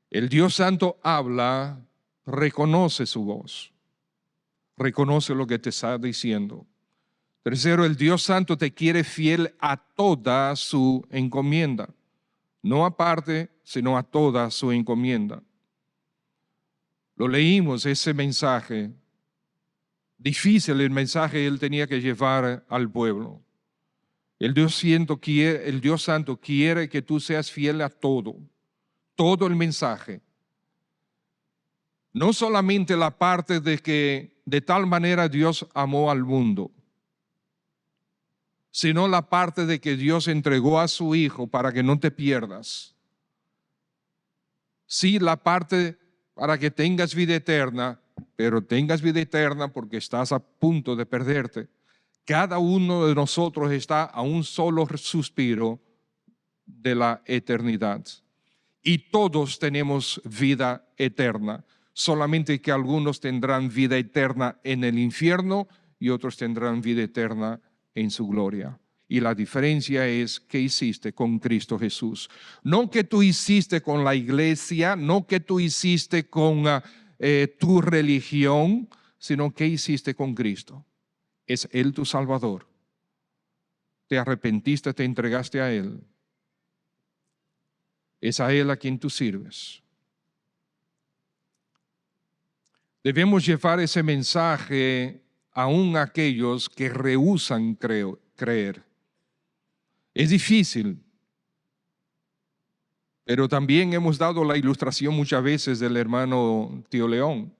El Dios Santo habla, reconoce su voz, reconoce lo que te está diciendo. Tercero, el Dios Santo te quiere fiel a toda su encomienda, no aparte, sino a toda su encomienda. Lo leímos, ese mensaje, difícil el mensaje que él tenía que llevar al pueblo. El Dios Santo quiere que tú seas fiel a todo el mensaje. No solamente la parte de que de tal manera Dios amó al mundo, sino la parte de que Dios entregó a su Hijo para que no te pierdas. Sí, la parte para que tengas vida eterna, pero tengas vida eterna porque estás a punto de perderte. Cada uno de nosotros está a un solo suspiro de la eternidad. Y todos tenemos vida eterna, solamente que algunos tendrán vida eterna en el infierno y otros tendrán vida eterna en su gloria. Y la diferencia es qué hiciste con Cristo Jesús. No que tú hiciste con la iglesia, no que tú hiciste con tu religión, sino qué hiciste con Cristo. Es Él tu Salvador. Te arrepentiste, te entregaste a Él. Es a Él a quien tú sirves. Debemos llevar ese mensaje aún a aquellos que rehúsan creer. Es difícil, pero también hemos dado la ilustración muchas veces del hermano Tío León.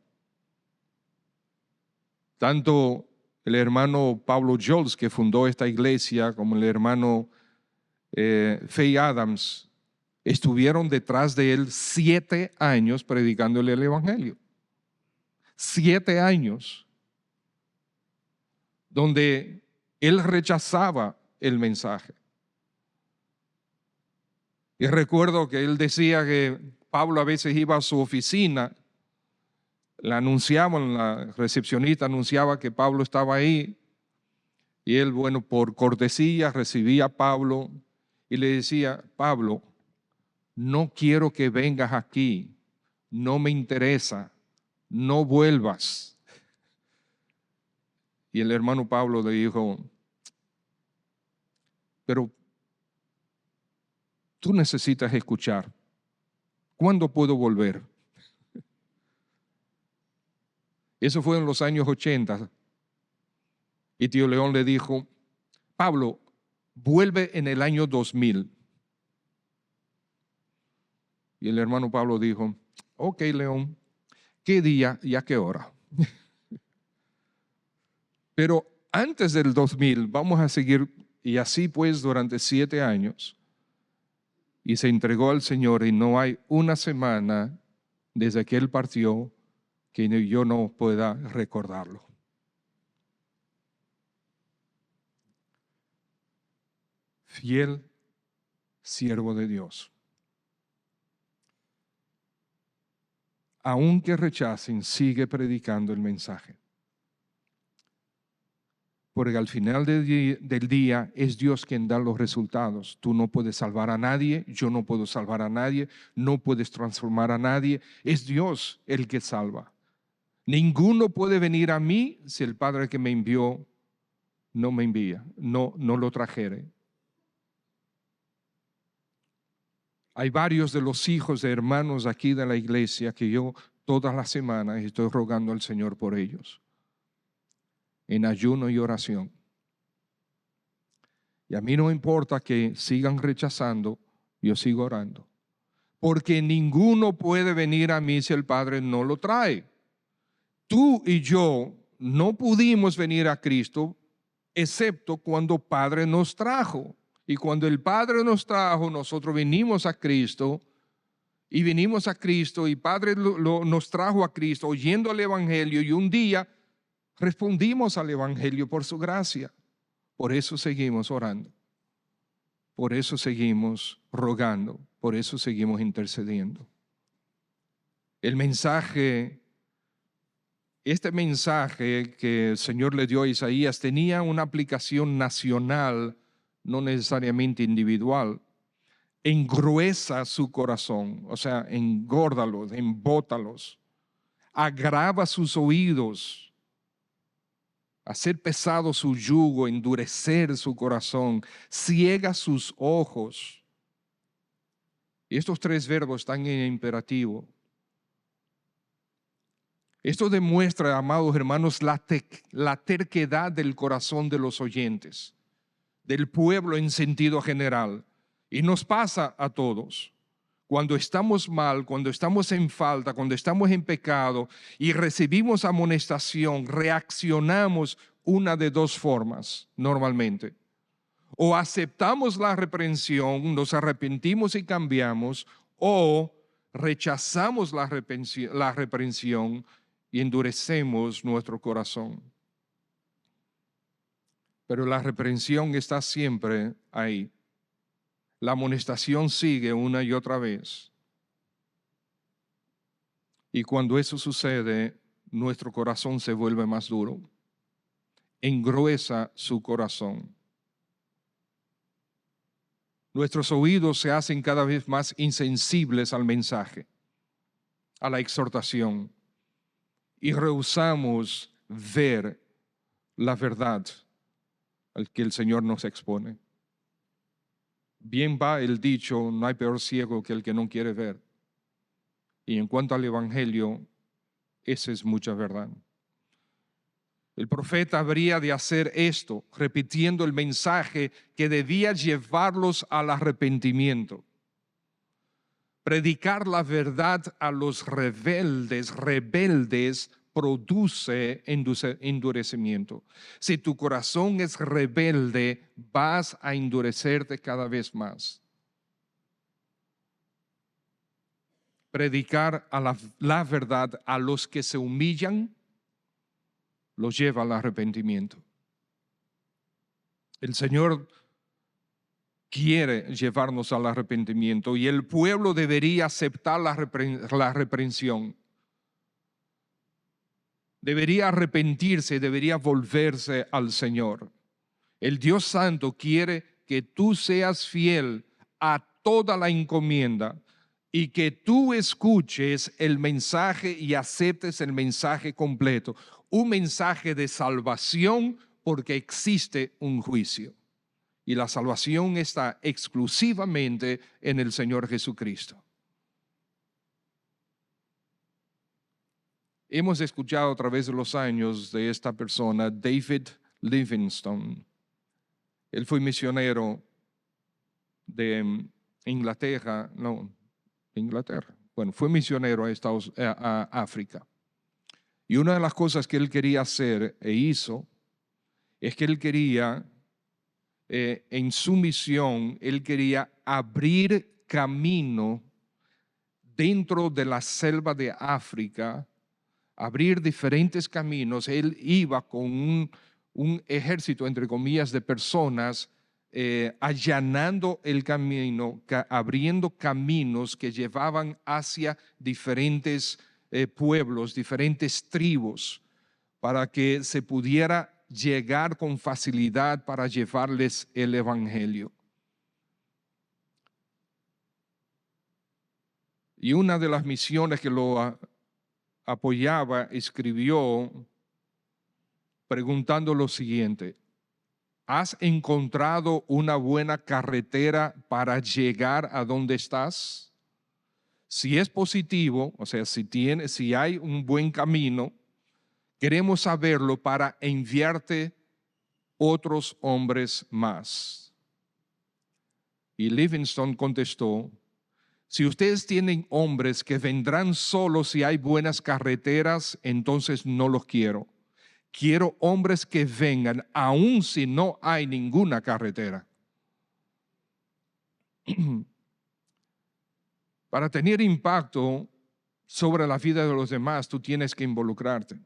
Tanto el hermano Pablo Jols, que fundó esta iglesia, como el hermano Faye Adams, estuvieron detrás de él 7 años predicándole el evangelio. 7 años donde él rechazaba el mensaje. Y recuerdo que él decía que Pablo a veces iba a su oficina, la anunciaban, la recepcionista anunciaba que Pablo estaba ahí, y él, bueno, por cortesía recibía a Pablo y le decía: Pablo, no quiero que vengas aquí, no me interesa, no vuelvas. Y el hermano Pablo le dijo: pero tú necesitas escuchar. ¿Cuándo puedo volver? Eso fue en los años 80. Y Tío León le dijo: Pablo, vuelve en el año 2000. Y el hermano Pablo dijo: ok, León, ¿qué día y a qué hora? Pero antes del 2000 vamos a seguir, y así pues durante 7 años. Y se entregó al Señor, y no hay una semana desde que Él partió que yo no pueda recordarlo. Fiel siervo de Dios. Aunque rechacen, sigue predicando el mensaje. Porque al final del día es Dios quien da los resultados. Tú no puedes salvar a nadie, yo no puedo salvar a nadie, no puedes transformar a nadie. Es Dios el que salva. Ninguno puede venir a mí si el Padre que me envió no me envía, no lo trajere. Hay varios de los hijos de hermanos aquí de la iglesia que yo todas las semanas estoy rogando al Señor por ellos, en ayuno y oración. Y a mí no importa que sigan rechazando, yo sigo orando. Porque ninguno puede venir a mí si el Padre no lo trae. Tú y yo no pudimos venir a Cristo excepto cuando Padre nos trajo. Y cuando el Padre nos trajo, nosotros vinimos a Cristo. Y vinimos a Cristo y Padre nos trajo a Cristo oyendo el Evangelio. Y un día respondimos al Evangelio por su gracia. Por eso seguimos orando. Por eso seguimos rogando. Por eso seguimos intercediendo. El mensaje, este mensaje que el Señor le dio a Isaías tenía una aplicación nacional, no necesariamente individual. Engruesa su corazón, o sea, engórdalos, embótalos, agrava sus oídos, hacer pesado su yugo, endurecer su corazón, ciega sus ojos. Y estos tres verbos están en imperativo. Esto demuestra, amados hermanos, la terquedad del corazón de los oyentes, del pueblo en sentido general. Y nos pasa a todos. Cuando estamos mal, cuando estamos en falta, cuando estamos en pecado y recibimos amonestación, reaccionamos una de dos formas normalmente. O aceptamos la reprensión, nos arrepentimos y cambiamos, o rechazamos la reprensión y endurecemos nuestro corazón. Pero la reprensión está siempre ahí. La amonestación sigue una y otra vez. Y cuando eso sucede, nuestro corazón se vuelve más duro. Engruesa su corazón. Nuestros oídos se hacen cada vez más insensibles al mensaje, a la exhortación. Y rehusamos ver la verdad al que el Señor nos expone. Bien va el dicho, no hay peor ciego que el que no quiere ver. Y en cuanto al Evangelio, esa es mucha verdad. El profeta habría de hacer esto, repitiendo el mensaje que debía llevarlos al arrepentimiento. Predicar la verdad a los rebeldes produce endurecimiento. Si tu corazón es rebelde, vas a endurecerte cada vez más. Predicar la verdad a los que se humillan los lleva al arrepentimiento. El Señor quiere llevarnos al arrepentimiento y el pueblo debería aceptar la reprensión. Debería arrepentirse, debería volverse al Señor. El Dios Santo quiere que tú seas fiel a toda la encomienda y que tú escuches el mensaje y aceptes el mensaje completo. Un mensaje de salvación porque existe un juicio. Y la salvación está exclusivamente en el Señor Jesucristo. Hemos escuchado a través de los años de esta persona, David Livingstone. Él fue misionero de Inglaterra, fue misionero a África. Y una de las cosas que él quería hacer e hizo es que él quería, en su misión, él quería abrir camino dentro de la selva de África, abrir diferentes caminos. Él iba con un ejército, entre comillas, de personas allanando el camino, abriendo caminos que llevaban hacia diferentes pueblos, diferentes tribus, para que se pudiera llegar con facilidad para llevarles el evangelio. Y una de las misiones que lo apoyaba escribió preguntando lo siguiente: ¿has encontrado una buena carretera para llegar a donde estás? Si es positivo, o sea, si hay un buen camino, queremos saberlo para enviarte otros hombres más. Y Livingstone contestó: si ustedes tienen hombres que vendrán solos si hay buenas carreteras, entonces no los quiero. Quiero hombres que vengan aun si no hay ninguna carretera. Para tener impacto sobre la vida de los demás, tú tienes que involucrarte.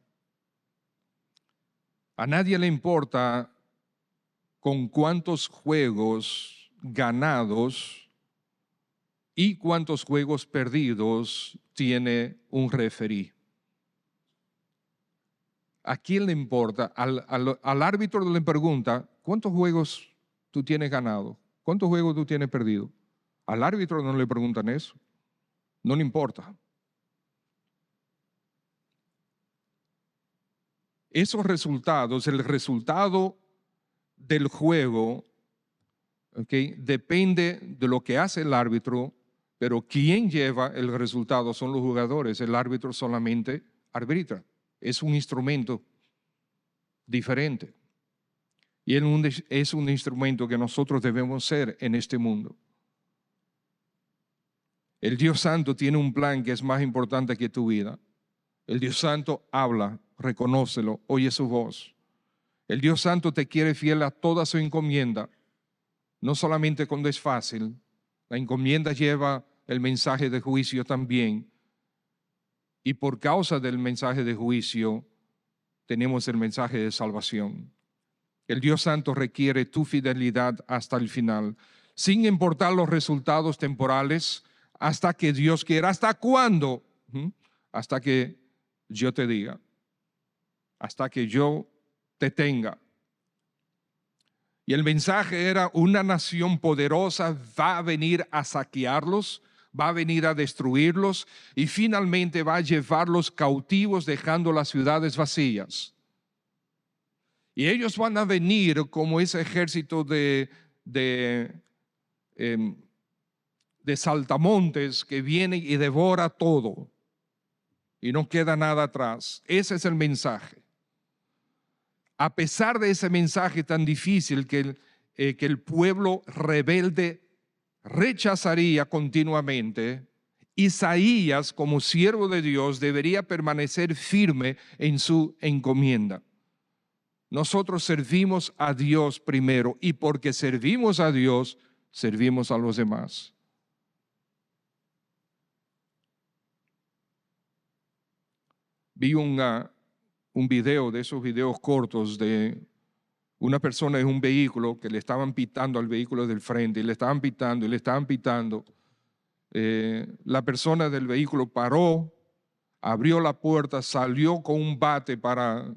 A nadie le importa con cuántos juegos ganados y cuántos juegos perdidos tiene un referí. ¿A quién le importa? Al árbitro le pregunta, ¿cuántos juegos tú tienes ganado? ¿Cuántos juegos tú tienes perdido? Al árbitro no le preguntan eso. No le importa. Esos resultados, el resultado del juego, ¿okay?, depende de lo que hace el árbitro, pero quien lleva el resultado son los jugadores. El árbitro solamente arbitra. Es un instrumento diferente. Y es un instrumento que nosotros debemos ser en este mundo. El Dios Santo tiene un plan que es más importante que tu vida. El Dios Santo habla, reconócelo, oye su voz. El Dios Santo te quiere fiel a toda su encomienda, no solamente cuando es fácil. La encomienda lleva el mensaje de juicio también. Y por causa del mensaje de juicio, tenemos el mensaje de salvación. El Dios Santo requiere tu fidelidad hasta el final, sin importar los resultados temporales, hasta que Dios quiera. ¿Hasta cuándo? Hasta que yo te diga, hasta que yo te tenga. Y el mensaje era: una nación poderosa va a venir a saquearlos, va a venir a destruirlos y finalmente va a llevarlos cautivos, dejando las ciudades vacías. Y ellos van a venir como ese ejército de saltamontes que viene y devora todo y no queda nada atrás. Ese es el mensaje. A pesar de ese mensaje tan difícil que el pueblo rebelde rechazaría continuamente, Isaías, como siervo de Dios, debería permanecer firme en su encomienda. Nosotros servimos a Dios primero, y porque servimos a Dios, servimos a los demás. Vi un video de esos videos cortos de una persona en un vehículo que le estaban pitando al vehículo del frente, y le estaban pitando y le estaban pitando. La persona del vehículo paró, abrió la puerta, salió con un bate para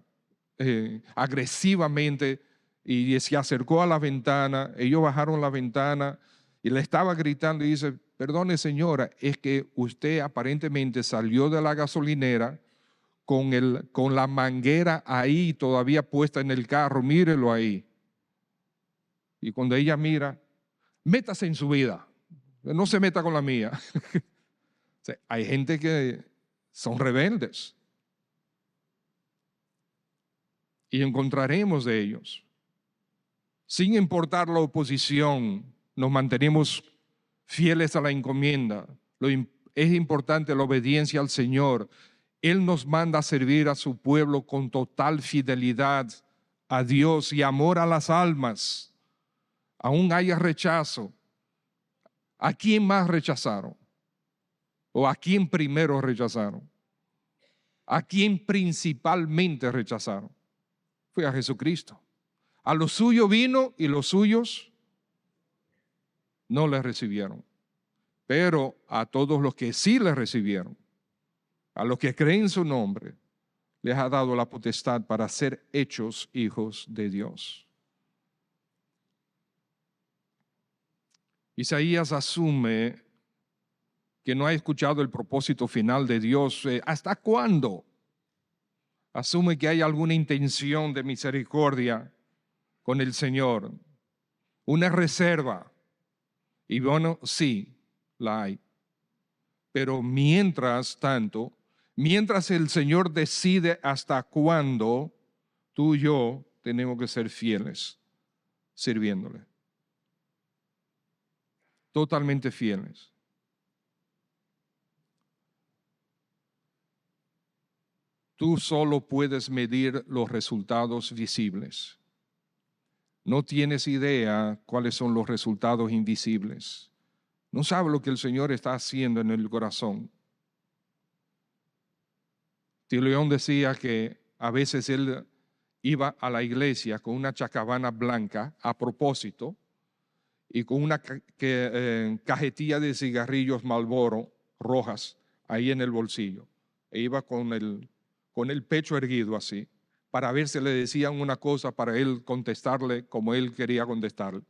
agresivamente, y se acercó a la ventana. Ellos bajaron la ventana y le estaba gritando y dice: perdone señora, es que usted aparentemente salió de la gasolinera con la manguera ahí todavía puesta en el carro, mírelo ahí. Y cuando ella mira: métase en su vida, no se meta con la mía. O sea, hay gente que son rebeldes, y encontraremos de ellos. Sin importar la oposición, nos mantenemos fieles a la encomienda. Es importante la obediencia al Señor. Él nos manda a servir a su pueblo con total fidelidad a Dios y amor a las almas. Aún haya rechazo. ¿A quién más rechazaron? ¿O a quién primero rechazaron? ¿A quién principalmente rechazaron? Fue a Jesucristo. A los suyos vino y los suyos no le recibieron. Pero a todos los que sí le recibieron, a los que creen en su nombre, les ha dado la potestad para ser hechos hijos de Dios. Isaías asume que no ha escuchado el propósito final de Dios. ¿Hasta cuándo? Asume que hay alguna intención de misericordia con el Señor, una reserva. Y bueno, sí, la hay. Pero mientras tanto, mientras el Señor decide hasta cuándo, tú y yo tenemos que ser fieles, sirviéndole. Totalmente fieles. Tú solo puedes medir los resultados visibles. No tienes idea cuáles son los resultados invisibles. No sabes lo que el Señor está haciendo en el corazón. Tío León decía que a veces Él iba a la iglesia con una chacabana blanca a propósito y con una cajetilla de cigarrillos Marlboro rojas ahí en el bolsillo. E iba con el pecho erguido así, para ver si le decían una cosa, para él contestarle como él quería contestarle.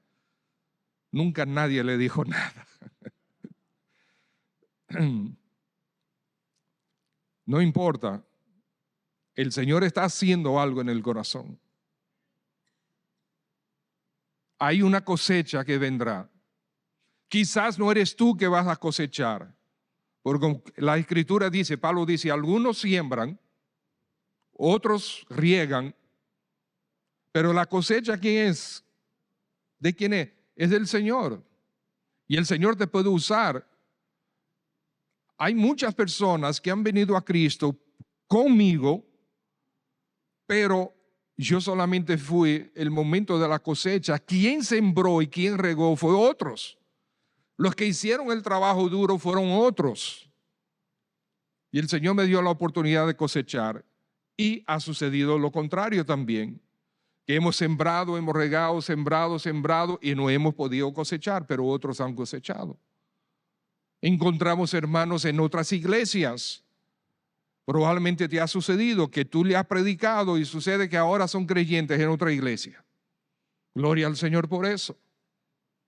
Nunca nadie le dijo nada. No importa, el Señor está haciendo algo en el corazón. Hay una cosecha que vendrá. Quizás no eres tú que vas a cosechar, porque la Escritura dice, Pablo dice, algunos siembran, otros riegan, pero la cosecha, ¿quién es? ¿De quién es? Es del Señor. Y el Señor te puede usar. Hay muchas personas que han venido a Cristo conmigo, pero yo solamente fui el momento de la cosecha. Quien sembró y quien regó fue otros. Los que hicieron el trabajo duro fueron otros. Y el Señor me dio la oportunidad de cosechar. Y ha sucedido lo contrario también. Que hemos sembrado, hemos regado, sembrado y no hemos podido cosechar, pero otros han cosechado. Encontramos hermanos en otras iglesias. Probablemente te ha sucedido que tú le has predicado y sucede que ahora son creyentes en otra iglesia. Gloria al Señor por eso.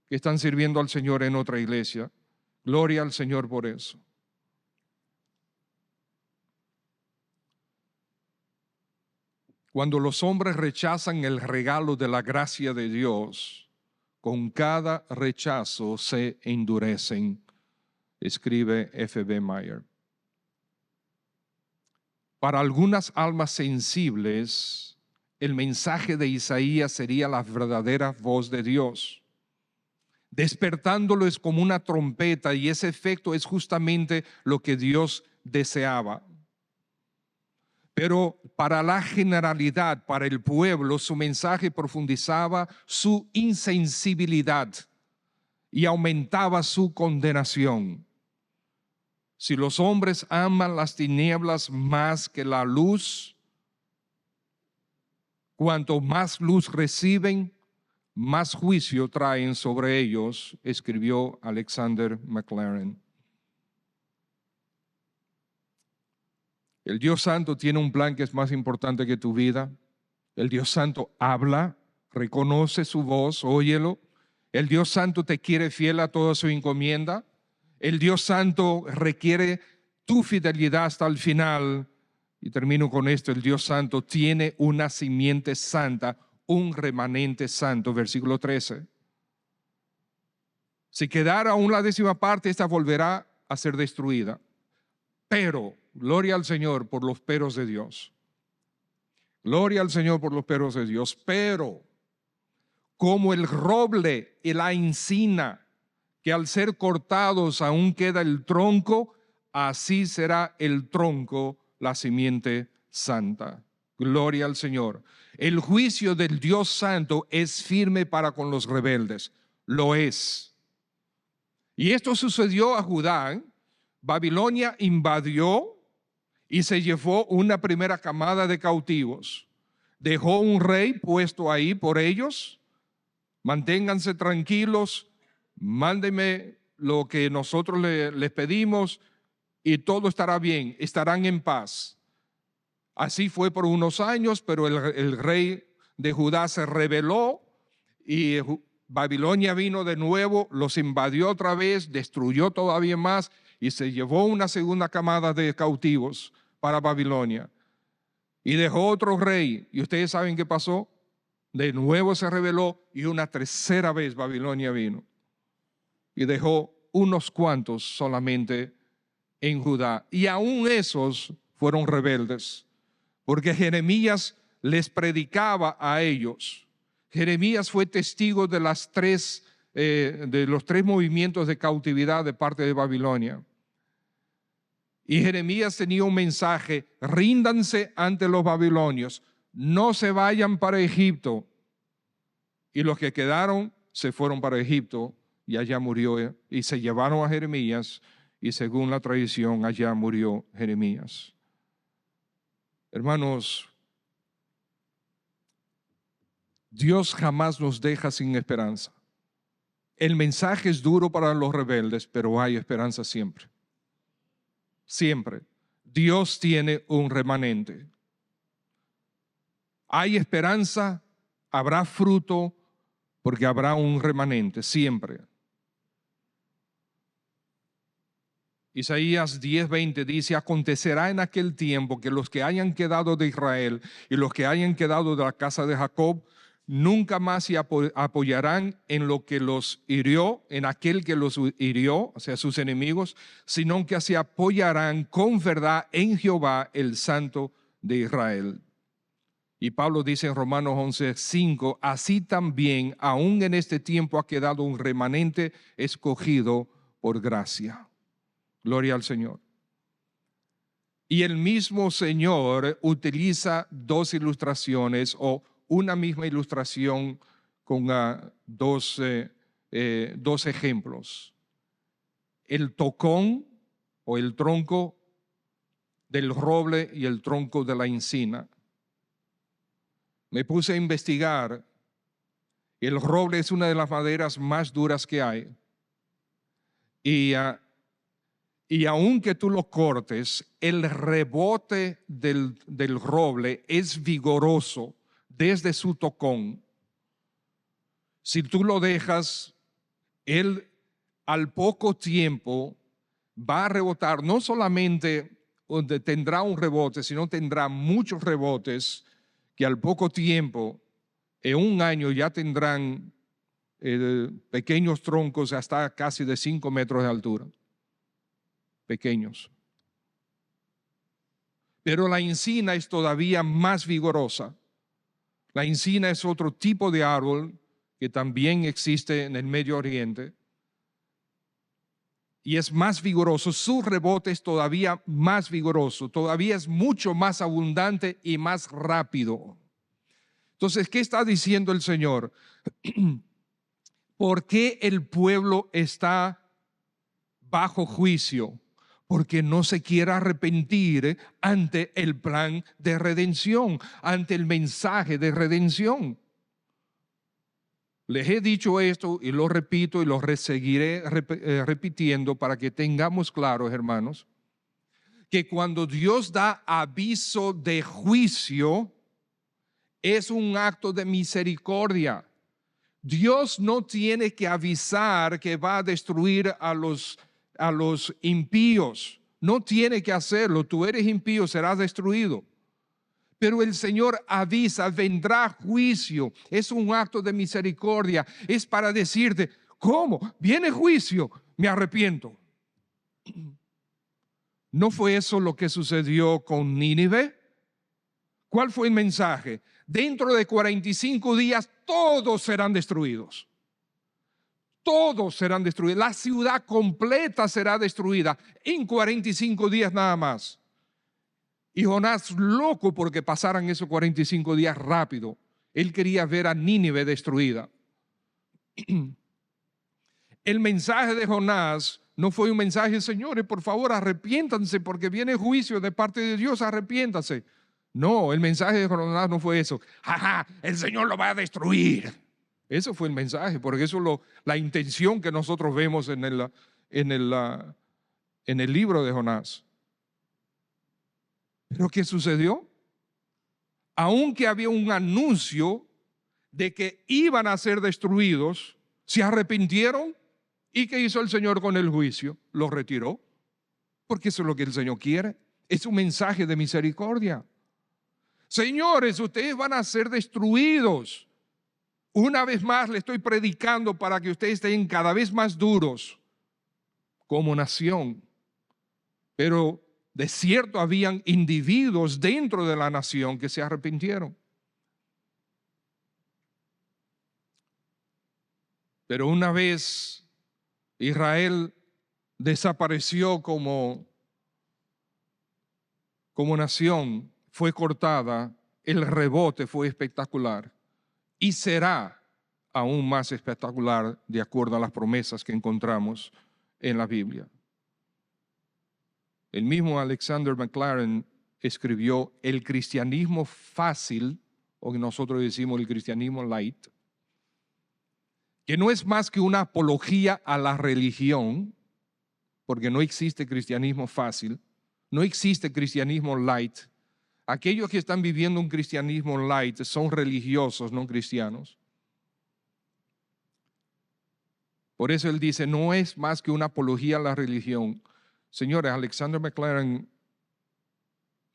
Que están sirviendo al Señor en otra iglesia. Gloria al Señor por eso. Cuando los hombres rechazan el regalo de la gracia de Dios, con cada rechazo se endurecen, escribe F.B. Meyer. Para algunas almas sensibles, el mensaje de Isaías sería la verdadera voz de Dios, despertándolos como una trompeta, y ese efecto es justamente lo que Dios deseaba. Pero para la generalidad, para el pueblo, su mensaje profundizaba su insensibilidad y aumentaba su condenación. Si los hombres aman las tinieblas más que la luz, cuanto más luz reciben, más juicio traen sobre ellos, escribió Alexander McLaren. El Dios Santo tiene un plan que es más importante que tu vida. El Dios Santo habla, reconoce su voz, óyelo. El Dios Santo te quiere fiel a toda su encomienda. El Dios Santo requiere tu fidelidad hasta el final. Y termino con esto, el Dios Santo tiene una simiente santa, un remanente santo, versículo 13. Si quedara aún la 10ª parte, esta volverá a ser destruida. Pero, gloria al Señor por los peros de Dios. Gloria al Señor por los peros de Dios. Pero, como el roble y la encina, que al ser cortados aún queda el tronco, así será el tronco, la simiente santa. Gloria al Señor. El juicio del Dios Santo es firme para con los rebeldes. Lo es. Y esto sucedió a Judá. Babilonia invadió y se llevó una primera camada de cautivos. Dejó un rey puesto ahí por ellos. Manténganse tranquilos, mándenme lo que nosotros les pedimos y todo estará bien, estarán en paz. Así fue por unos años, pero el rey de Judá se rebeló y Babilonia vino de nuevo, los invadió otra vez, destruyó todavía más y se llevó una segunda camada de cautivos para Babilonia. Y dejó otro rey. ¿Y ustedes saben qué pasó? De nuevo se rebeló y una tercera vez Babilonia vino. Y dejó unos cuantos solamente en Judá. Y aún esos fueron rebeldes. Porque Jeremías les predicaba a ellos. Jeremías fue testigo de los 3 movimientos de cautividad de parte de Babilonia. Y Jeremías tenía un mensaje: ríndanse ante los babilonios, no se vayan para Egipto. Y los que quedaron se fueron para Egipto y allá murió, y se llevaron a Jeremías, y según la tradición allá murió Jeremías. Hermanos, Dios jamás nos deja sin esperanza. El mensaje es duro para los rebeldes, pero hay esperanza siempre. Siempre. Dios tiene un remanente. Hay esperanza, habrá fruto, porque habrá un remanente, siempre. Isaías 10:20 dice: acontecerá en aquel tiempo que los que hayan quedado de Israel y los que hayan quedado de la casa de Jacob nunca más se apoyarán en lo que los hirió, en aquel que los hirió, o sea, sus enemigos, sino que se apoyarán con verdad en Jehová, el Santo de Israel. Y Pablo dice en Romanos 11:5: así también, aún en este tiempo ha quedado un remanente escogido por gracia. Gloria al Señor. Y el mismo Señor utiliza dos ilustraciones o una misma ilustración con dos ejemplos. El tocón o el tronco del roble y el tronco de la encina. Me puse a investigar. El roble es una de las maderas más duras que hay. Y aunque tú lo cortes, el rebote del roble es vigoroso desde su tocón. Si tú lo dejas, él al poco tiempo va a rebotar. No solamente tendrá un rebote, sino tendrá muchos rebotes que al poco tiempo, en un año, ya tendrán pequeños troncos hasta casi de 5 metros de altura. Pequeños. Pero la encina es todavía más vigorosa. La encina es otro tipo de árbol que también existe en el Medio Oriente y es más vigoroso. Su rebote es todavía más vigoroso, todavía es mucho más abundante y más rápido. Entonces, ¿qué está diciendo el Señor? ¿Por qué el pueblo está bajo juicio? Porque no se quiere arrepentir ante el plan de redención, ante el mensaje de redención. Les he dicho esto y lo repito y lo seguiré repitiendo para que tengamos claro, hermanos, que cuando Dios da aviso de juicio, es un acto de misericordia. Dios no tiene que avisar que va a destruir a los impíos. No tiene que hacerlo. Tú eres impío, serás destruido. Pero el Señor avisa, vendrá juicio. Es un acto de misericordia. Es para decirte, ¿cómo? ¿Viene juicio? Me arrepiento. ¿No fue eso lo que sucedió con Nínive? ¿Cuál fue el mensaje? Dentro de 45 días todos serán destruidos. Todos serán destruidos. La ciudad completa será destruida en 45 días nada más. Y Jonás, loco porque pasaran esos 45 días rápido, él quería ver a Nínive destruida. El mensaje de Jonás no fue un mensaje: señores, por favor, arrepiéntanse porque viene juicio de parte de Dios, arrepiéntanse. No, el mensaje de Jonás no fue eso. ¡Jaja! El Señor lo va a destruir. Eso fue el mensaje, porque eso es la intención que nosotros vemos en el libro de Jonás. ¿Pero qué sucedió? Aunque había un anuncio de que iban a ser destruidos, se arrepintieron. ¿Y qué hizo el Señor con el juicio? Lo retiró, porque eso es lo que el Señor quiere. Es un mensaje de misericordia. Señores, ustedes van a ser destruidos. Una vez más le estoy predicando para que ustedes estén cada vez más duros como nación. Pero de cierto habían individuos dentro de la nación que se arrepintieron. Pero una vez Israel desapareció como nación, fue cortada, el rebote fue espectacular y será aún más espectacular de acuerdo a las promesas que encontramos en la Biblia. El mismo Alexander Maclaren escribió: el cristianismo fácil o que nosotros decimos el cristianismo light, que no es más que una apología a la religión, porque no existe cristianismo fácil, no existe cristianismo light. Aquellos que están viviendo un cristianismo light son religiosos, no cristianos. Por eso él dice, no es más que una apología a la religión. Señores, Alexander McLaren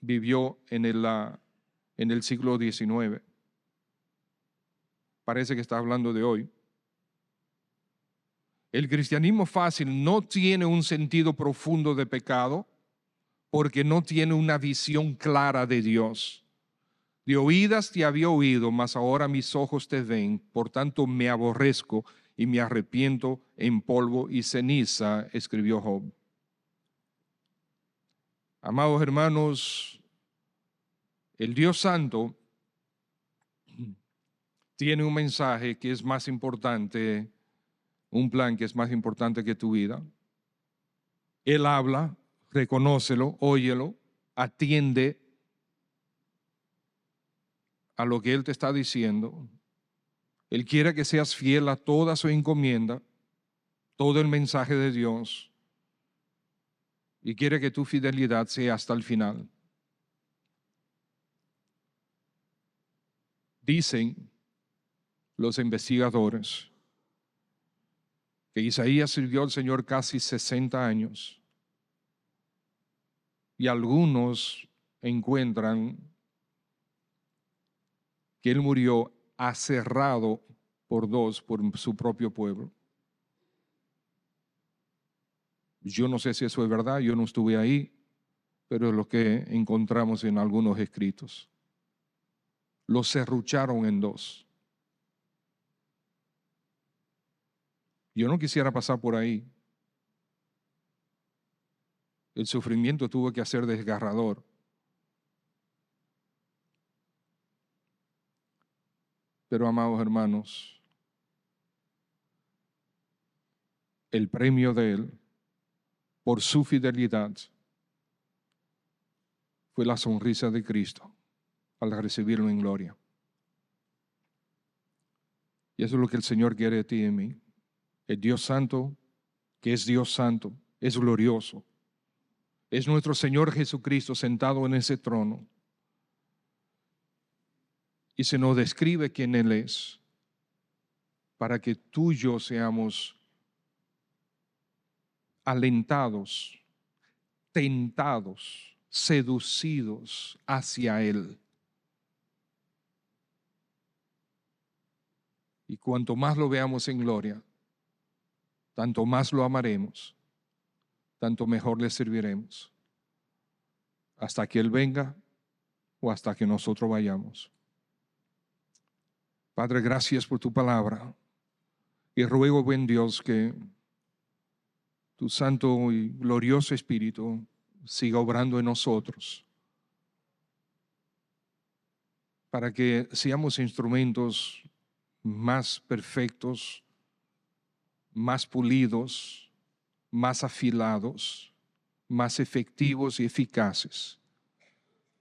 vivió en el siglo XIX. Parece que está hablando de hoy. El cristianismo fácil no tiene un sentido profundo de pecado porque no tiene una visión clara de Dios. De oídas te había oído, mas ahora mis ojos te ven, por tanto me aborrezco y me arrepiento en polvo y ceniza, escribió Job. Amados hermanos, el Dios Santo tiene un mensaje que es más importante, un plan que es más importante que tu vida. Él habla, reconócelo, óyelo, atiende a lo que Él te está diciendo. Él quiere que seas fiel a toda su encomienda, todo el mensaje de Dios, y quiere que tu fidelidad sea hasta el final. Dicen los investigadores que Isaías sirvió al Señor casi 60 años y algunos encuentran que él murió aserrado por su propio pueblo. Yo no sé si eso es verdad, yo no estuve ahí, pero es lo que encontramos en algunos escritos. Lo serrucharon en dos. Yo no quisiera pasar por ahí. El sufrimiento tuvo que ser desgarrador. Pero, amados hermanos, el premio de él por su fidelidad fue la sonrisa de Cristo al recibirlo en gloria. Y eso es lo que el Señor quiere de ti y de mí. El Dios Santo, que es Dios Santo, es glorioso. Es nuestro Señor Jesucristo sentado en ese trono. Y se nos describe quién Él es, para que tú y yo seamos alentados, tentados, seducidos hacia Él. Y cuanto más lo veamos en gloria, tanto más lo amaremos, tanto mejor le serviremos, hasta que Él venga o hasta que nosotros vayamos. Padre, gracias por tu palabra y ruego, buen Dios, que tu santo y glorioso Espíritu siga obrando en nosotros para que seamos instrumentos más perfectos, más pulidos, más afilados, más efectivos y eficaces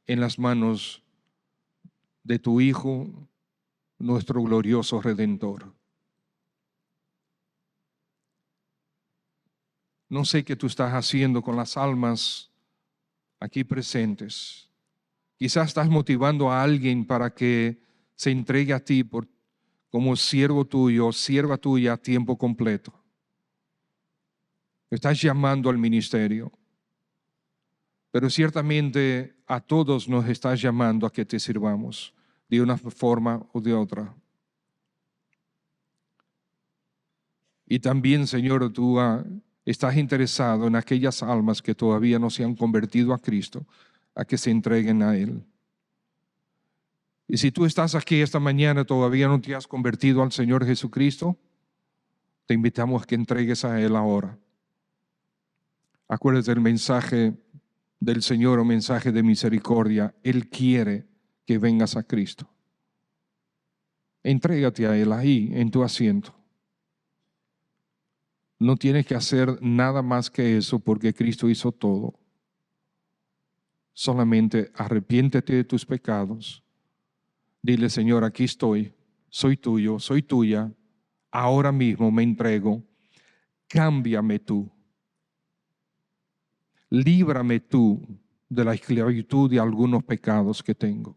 en las manos de tu Hijo, nuestro glorioso Redentor. No sé qué tú estás haciendo con las almas aquí presentes. Quizás estás motivando a alguien para que se entregue a ti como siervo tuyo, sierva tuya a tiempo completo. Estás llamando al ministerio, pero ciertamente a todos nos estás llamando a que te sirvamos de una forma o de otra. Y también, Señor, tú estás interesado en aquellas almas que todavía no se han convertido a Cristo, a que se entreguen a Él. Y si tú estás aquí esta mañana, todavía no te has convertido al Señor Jesucristo, te invitamos a que entregues a Él ahora. Acuérdate del mensaje del Señor, un mensaje de misericordia. Él quiere que vengas a Cristo. Entrégate a Él ahí en tu asiento. No tienes que hacer nada más que eso porque Cristo hizo todo. Solamente arrepiéntete de tus pecados. Dile, Señor, aquí estoy, soy tuyo, soy tuya, ahora mismo me entrego, cámbiame tú, líbrame tú de la esclavitud de algunos pecados que tengo.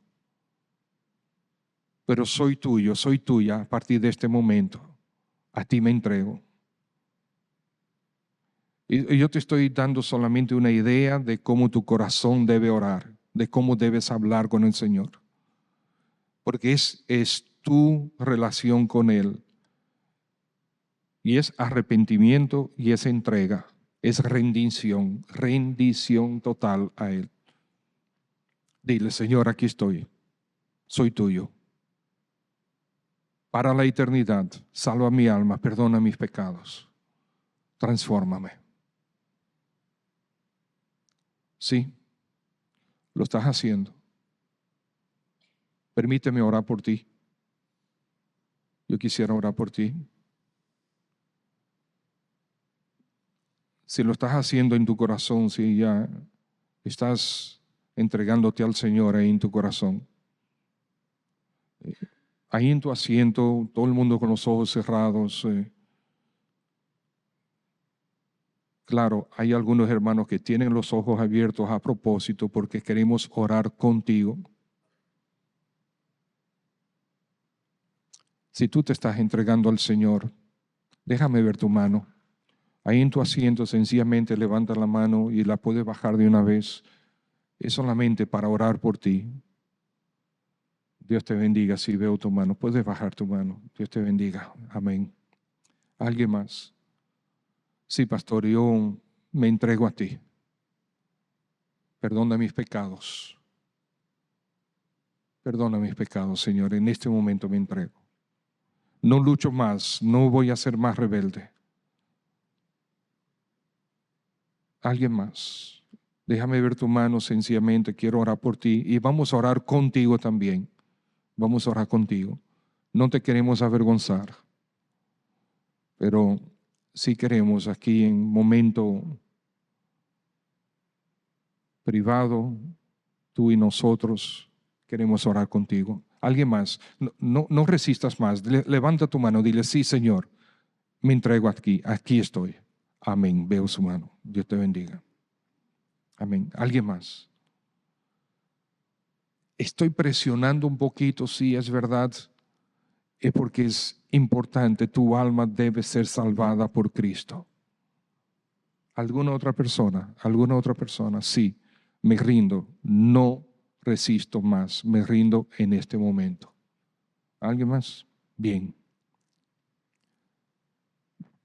Pero soy tuyo, soy tuya a partir de este momento, a ti me entrego. Y yo te estoy dando solamente una idea de cómo tu corazón debe orar, de cómo debes hablar con el Señor. Porque es tu relación con Él. Y es arrepentimiento y es entrega. Es rendición total a Él. Dile, Señor, aquí estoy. Soy tuyo. Para la eternidad, salva mi alma, perdona mis pecados. Transfórmame. Sí, lo estás haciendo. Permíteme orar por ti. Yo quisiera orar por ti. Si lo estás haciendo en tu corazón, si ya estás entregándote al Señor ahí en tu corazón, ahí en tu asiento, todo el mundo con los ojos cerrados. Claro, hay algunos hermanos que tienen los ojos abiertos a propósito porque queremos orar contigo. Si tú te estás entregando al Señor, déjame ver tu mano. Ahí en tu asiento sencillamente levanta la mano y la puedes bajar de una vez. Es solamente para orar por ti. Dios te bendiga. Si veo tu mano, puedes bajar tu mano. Dios te bendiga. Amén. ¿Alguien más? Sí, pastor, yo me entrego a ti. Perdona mis pecados. Perdona mis pecados, Señor. En este momento me entrego. No lucho más. No voy a ser más rebelde. ¿Alguien más? Déjame ver tu mano sencillamente. Quiero orar por ti. Y vamos a orar contigo también. Vamos a orar contigo. No te queremos avergonzar. Pero sí queremos aquí en momento privado, tú y nosotros queremos orar contigo. ¿Alguien más? No resistas más. Levanta tu mano, dile, sí, Señor, me entrego aquí estoy. Amén. Veo su mano. Dios te bendiga. Amén. ¿Alguien más? Estoy presionando un poquito, sí, es verdad. Es porque es importante, tu alma debe ser salvada por Cristo. ¿Alguna otra persona? ¿Alguna otra persona? Sí, me rindo, no resisto más, me rindo en este momento. ¿Alguien más? Bien.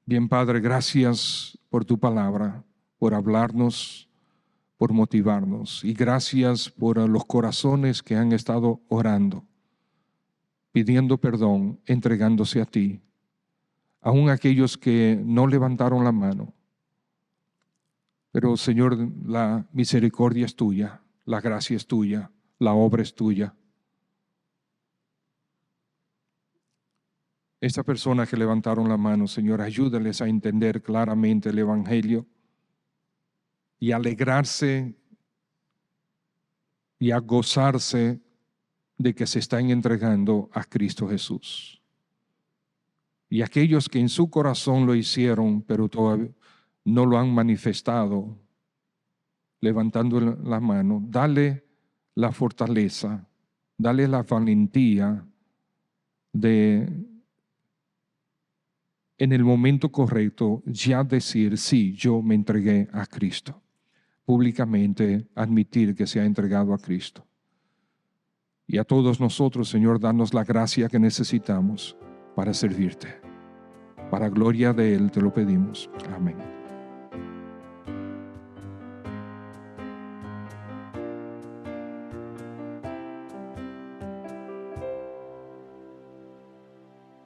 Bien, Padre, gracias por tu palabra, por hablarnos, por motivarnos. Y gracias por los corazones que han estado orando, pidiendo perdón, entregándose a ti. Aún aquellos que no levantaron la mano. Pero, Señor, la misericordia es tuya, la gracia es tuya, la obra es tuya. Esta persona que levantaron la mano, Señor, ayúdales a entender claramente el Evangelio y alegrarse y a gozarse de que se están entregando a Cristo Jesús. Y aquellos que en su corazón lo hicieron, pero todavía no lo han manifestado, levantando la mano, dale la fortaleza, dale la valentía de, en el momento correcto, ya decir, sí, yo me entregué a Cristo. Públicamente admitir que se ha entregado a Cristo. Y a todos nosotros, Señor, danos la gracia que necesitamos para servirte. Para gloria de Él te lo pedimos. Amén.